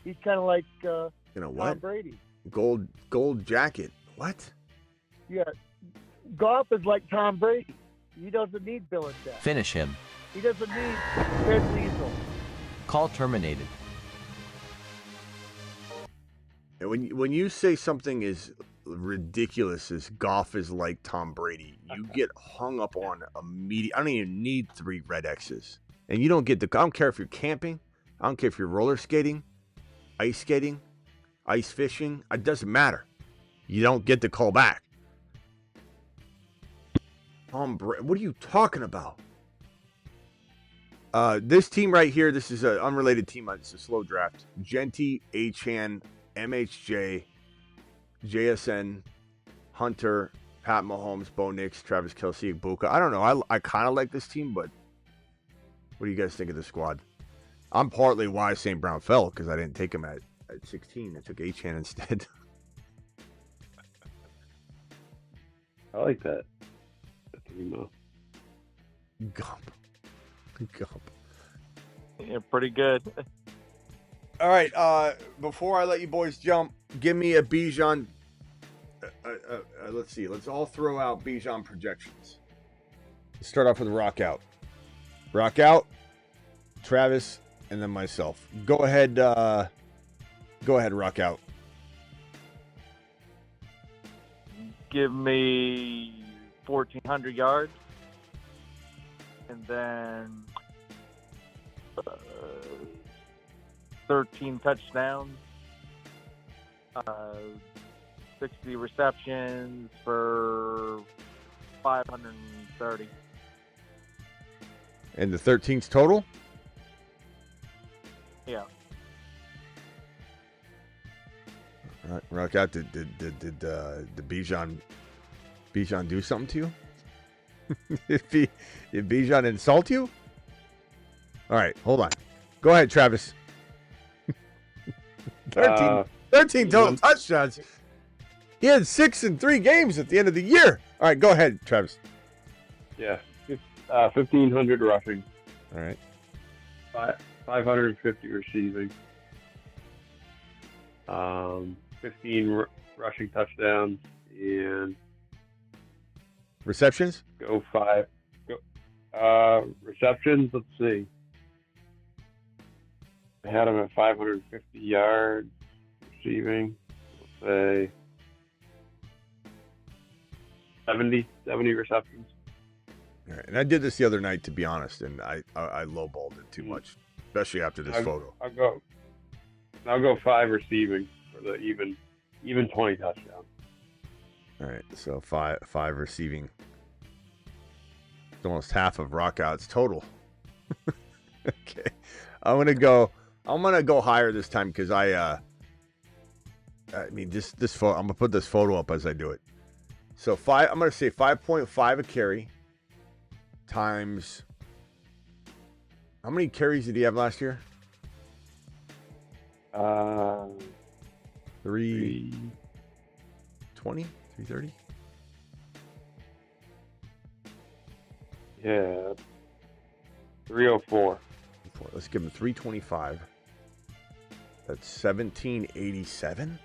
he's kind of like Tom Brady. Gold jacket. What? Yeah, Goff is like Tom Brady. He doesn't need Belichick. Finish him. He doesn't need Ted Weasel. Call terminated. And when you say something is ridiculous as Goff is like Tom Brady, you get hung up on immediate. I don't even need 3 red X's. And you don't get I don't care if you're camping. I don't care if you're roller skating, ice skating, ice fishing. It doesn't matter. You don't get the call back. Tom Brady, what are you talking about? This team right here, this is an unrelated team. It's a slow draft. Genty, Achan, MHJ, JSN, Hunter, Pat Mahomes, Bo Nix, Travis Kelce, Ibuka. I don't know. I kind of like this team, but what do you guys think of the squad? I'm partly why St. Brown fell, because I didn't take him at 16. I took Achan instead. I like that. Team, though. Gump. Yeah, pretty good. All right. Before I let you boys jump, give me a Bijan. Let's see. Let's all throw out Bijan projections. Let's start off with Rock Out. Rock Out, Travis, and then myself. Go ahead. Rock Out. Give me 1,400 yards. And then 13 touchdowns, 60 receptions for 530. And the 13's total? Yeah. All right, Rock Out. Did Bijan do something to you? Did Bijan insult you? All right, hold on. Go ahead, Travis. 13 total touchdowns. He had 6 in 3 games at the end of the year. All right, go ahead, Travis. Yeah, 1,500 rushing. All right. 550 receiving. 15 rushing touchdowns and receptions. Go 5. Receptions. Let's see. I had him at 550 yards receiving. Let's say 70 receptions. All right. And I did this the other night, to be honest, and I lowballed it too much, especially after this photo. I'll go 5 receiving for the even 20 touchdowns. All right, so five receiving. It's almost half of Rock Out's total. Okay, I'm gonna go higher this time because I mean this photo. I'm gonna put this photo up as I do it. So I'm gonna say 5.5 a carry times. How many carries did he have last year? 320, 330. Yeah, 304. Let's give him 325. That's 1787.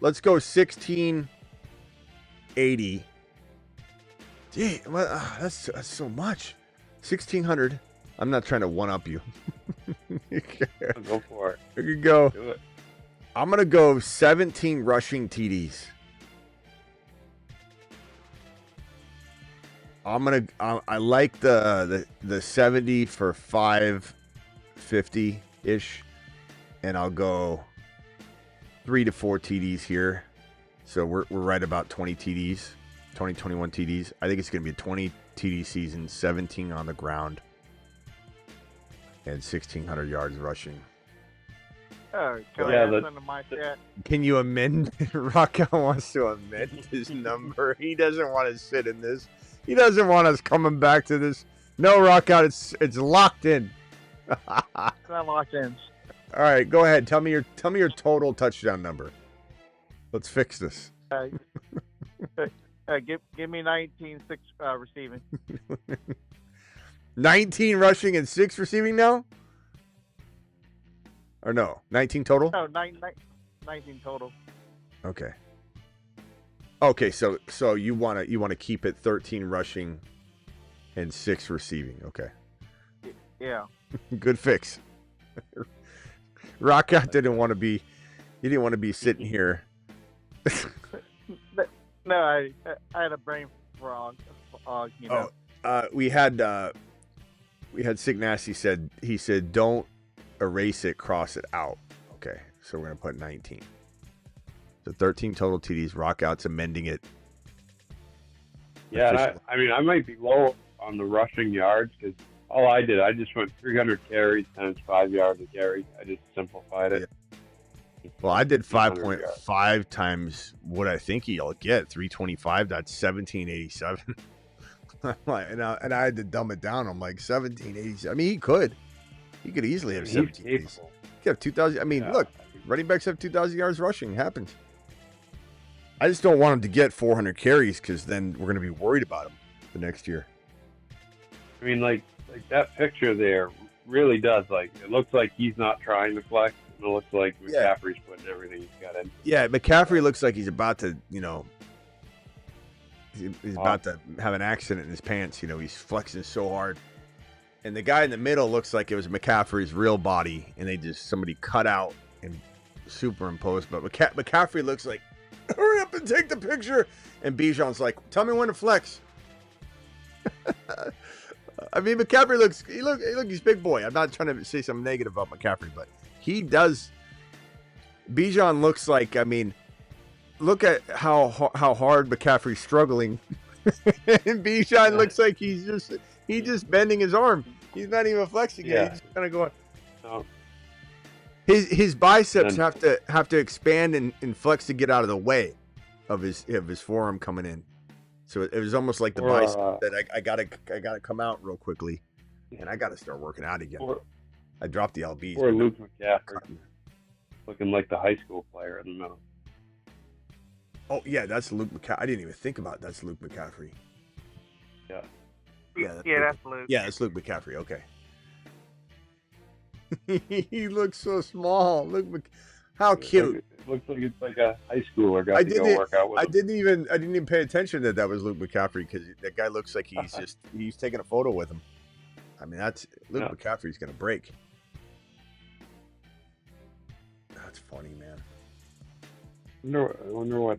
Let's go 1680. Gee, that's so much. 1600. I'm not trying to one up you. Go for it. I could go. Do it. I'm gonna go 17 rushing TDs. I like the 70 for 550 ish, and I'll go 3 to 4 TDs here. So we're right about 20 TDs, 21 TDs. I think it's going to be a 20 TD season, 17 on the ground, and 1,600 yards rushing. Oh, can I add something to my chat? Can you amend? Rockout wants to amend his number. He doesn't want to sit in this. He doesn't want us coming back to this. No, Rockout, it's locked in. It's not locked in. All right, go ahead. Tell me your total touchdown number. Let's fix this. Give me 19, 6 receiving. 19 rushing and 6 receiving now? Or no, 19 total? No, 19 total. Okay. Okay, so you want to keep it 13 rushing and 6 receiving. Okay. Yeah. Good fix. Rockout didn't want to be sitting here. No, I had a brain frog. You know. We had Sick Nasty said, he said don't erase it, cross it out. Okay, so we're gonna put 19. So 13 total TDs. Rockout's amending it. Yeah, and I might be low on the rushing yards because all I did, I just went 300 carries times 5 yards a carry. I just simplified it. Yeah. Well, I did 5.5 times what I think he'll get. 325. That's 1787. and I had to dumb it down. I'm like 1787. I mean, he could easily have 17. He could have 2,000. I mean, look, running backs have 2,000 yards rushing. It happens. I just don't want him to get 400 carries because then we're going to be worried about him the next year. I mean, like that picture there really does. Like, it looks like he's not trying to flex. It looks like McCaffrey's putting everything he's got in. Yeah, McCaffrey looks like he's about to, he's about to have an accident in his pants. He's flexing so hard. And the guy in the middle looks like it was McCaffrey's real body, and somebody cut out and superimposed. But McCaffrey looks like, hurry up and take the picture. And Bijan's like, tell me when to flex. I mean, McCaffrey he's big boy. I'm not trying to say something negative about McCaffrey, but he does. Bijan looks like, I mean, look at how hard McCaffrey's struggling. And Bijan looks like he's just bending his arm. He's not even flexing it. He's just kind of going. No. His biceps have to expand and flex to get out of the way of his forearm coming in. So it was almost like the bicep that I gotta come out real quickly, and I gotta start working out again. I dropped the LBs. Or Luke McCaffrey, looking like the high school player in the middle. Oh yeah, that's Luke McCaffrey. I didn't even think about that's Luke McCaffrey. Yeah. That's Luke. Yeah, that's Luke McCaffrey. Okay. He looks so small. How cute. It looks like it's like a high schooler got to go work out with him. I didn't even pay attention that was Luke McCaffrey because that guy looks like he's taking a photo with him. I mean, Luke McCaffrey's gonna break. That's funny, man. I wonder what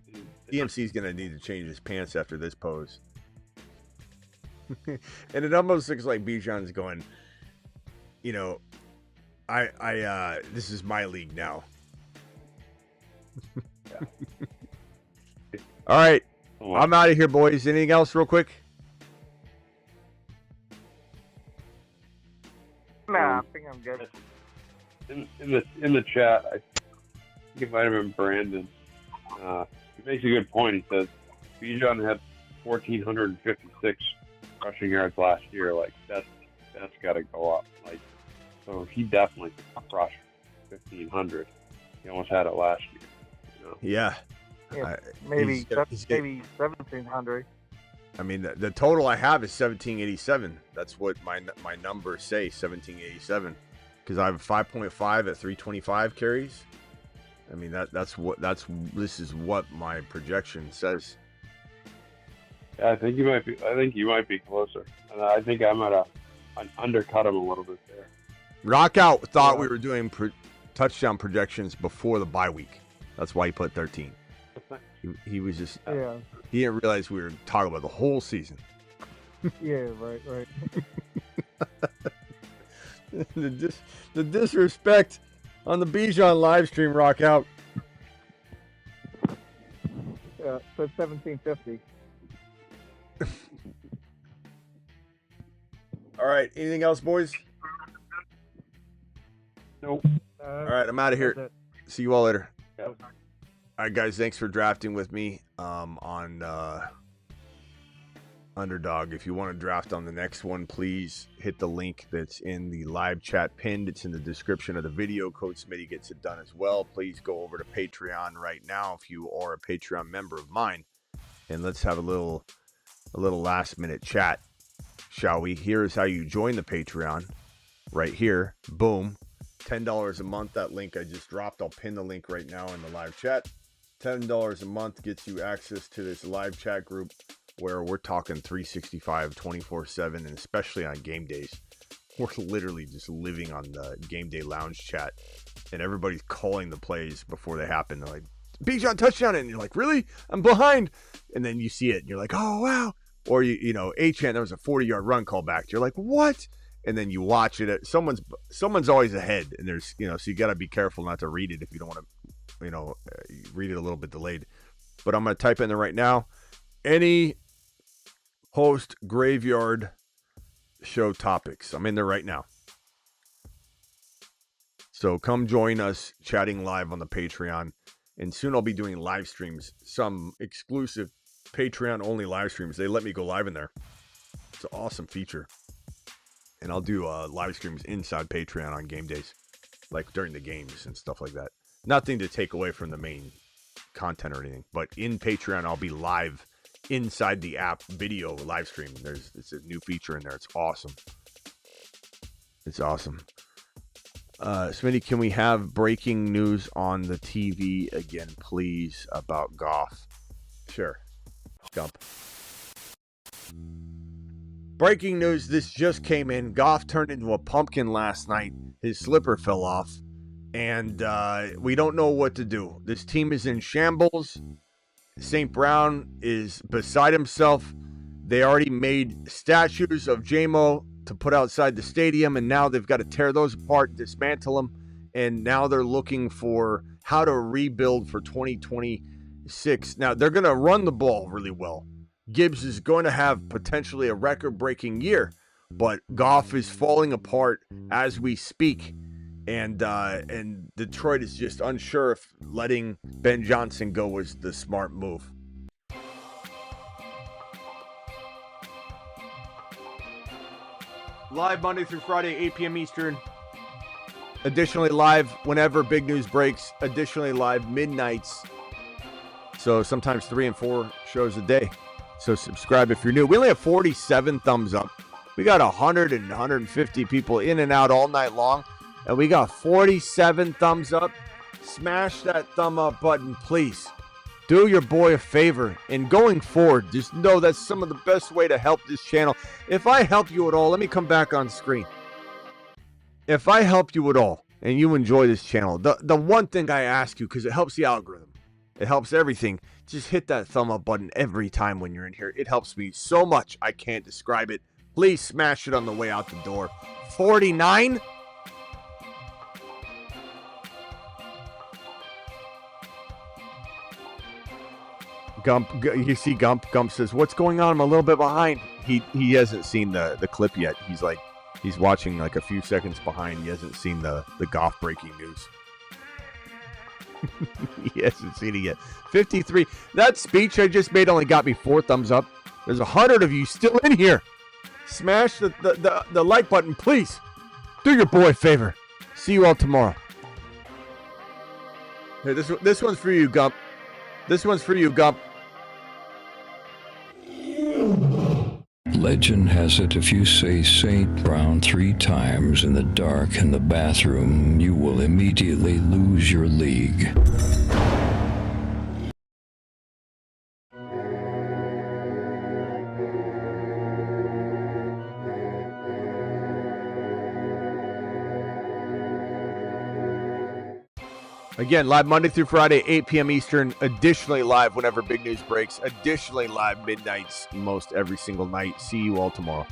DMC's gonna need to change his pants after this pose. And it almost looks like Bijan's going, this is my league now. All right. I'm out of here, boys. Anything else real quick? Nah, I think I'm good. In the chat, I think it might have been Brandon. He makes a good point. He says Bijan had 1,456 rushing yards last year. Like that's got to go up. Like, so he definitely crushed 1,500. He almost had it last year. Yeah. Maybe 1,700. I mean, the total I have is 1787. That's what my numbers say, 1787, because I have 5.5 at 325 carries. I mean, this is what my projection says. Yeah, I think you might be closer. And I think I might undercut him a little bit there. Rockout thought we were doing touchdown projections before the bye week. That's why he put 13. He was just he didn't realize we were talking about the whole season. Yeah, right. the disrespect on the Bijan live stream, rock out. So 1750. All right. Anything else, boys? Nope. All right. I'm out of here. See you all later. Yep. All right, guys. Thanks for drafting with me on Underdog. If you want to draft on the next one, please hit the link that's in the live chat pinned. It's in the description of the video. Code Smitty gets it done as well. Please go over to Patreon right now if you are a Patreon member of mine, and let's have a little last minute chat, shall we? Here's how you join the Patreon. Right here. Boom. $10 a month. That link I just dropped. I'll pin the link right now in the live chat. $10 a month gets you access to this live chat group where we're talking 365, 24/7, and especially on game days. We're literally just living on the game day lounge chat, and everybody's calling the plays before they happen. They're like, Bijan touchdown, and you're like, really? I'm behind. And then you see it, and you're like, oh, wow. Or, you know, A-Chan, there was a 40-yard run call back. You're like, what? And then you watch it. Someone's always ahead, and there's, you know, so you got to be careful not to read it if you don't want to, you know, read it a little bit delayed. But I'm going to type in there right now. Any post graveyard show topics. I'm in there right now. So come join us chatting live on the Patreon. And soon I'll be doing live streams, some exclusive Patreon only live streams. They let me go live in there. It's an awesome feature. And I'll do live streams inside Patreon on game days, like during the games and stuff like that. Nothing to take away from the main content or anything, but in Patreon I'll be live inside the app video live stream. It's a new feature in there. It's awesome. It's awesome. Smitty, can we have breaking news on the TV again, please, about Goff? Sure. Gump. Breaking news, this just came in. Goff turned into a pumpkin last night. His slipper fell off, and we don't know what to do. This team is in shambles. St. Brown is beside himself. They already made statues of J-Mo to put outside the stadium, and now they've got to tear those apart, dismantle them, and now they're looking for how to rebuild for 2026. Now, they're going to run the ball really well. Gibbs is going to have potentially a record-breaking year, but Goff is falling apart as we speak. And Detroit is just unsure if letting Ben Johnson go was the smart move. Live Monday through Friday, 8 p.m. Eastern. Additionally, live whenever big news breaks. Additionally, live midnights. So sometimes 3 and 4 shows a day. So subscribe if you're new. We only have 47 thumbs up. We got 100 and 150 people in and out all night long. And we got 47 thumbs up. Smash that thumb up button, please. Do your boy a favor. And going forward, just know that's some of the best way to help this channel. If I help you at all, let me come back on screen. If I help you at all and you enjoy this channel, the one thing I ask you, because it helps the algorithm, it helps everything, just hit that thumb up button every time when you're in here. It helps me so much, I can't describe it. Please smash it on the way out the door. 49? Gump, you see Gump says, what's going on? I'm a little bit behind. He hasn't seen the clip yet. He's watching like a few seconds behind. He hasn't seen the Goff breaking news. He hasn't seen it yet. 53. That speech I just made only got me 4 thumbs up. There's 100 of you still in here. Smash the like button, please. Do your boy a favor. See you all tomorrow. Hey, this one's for you, Gump. This one's for you, Gump. Legend has it if you say St. Brown 3 times in the dark in the bathroom, you will immediately lose your league. Again, live Monday through Friday, 8 p.m. Eastern. Additionally, live whenever big news breaks. Additionally, live midnights most every single night. See you all tomorrow.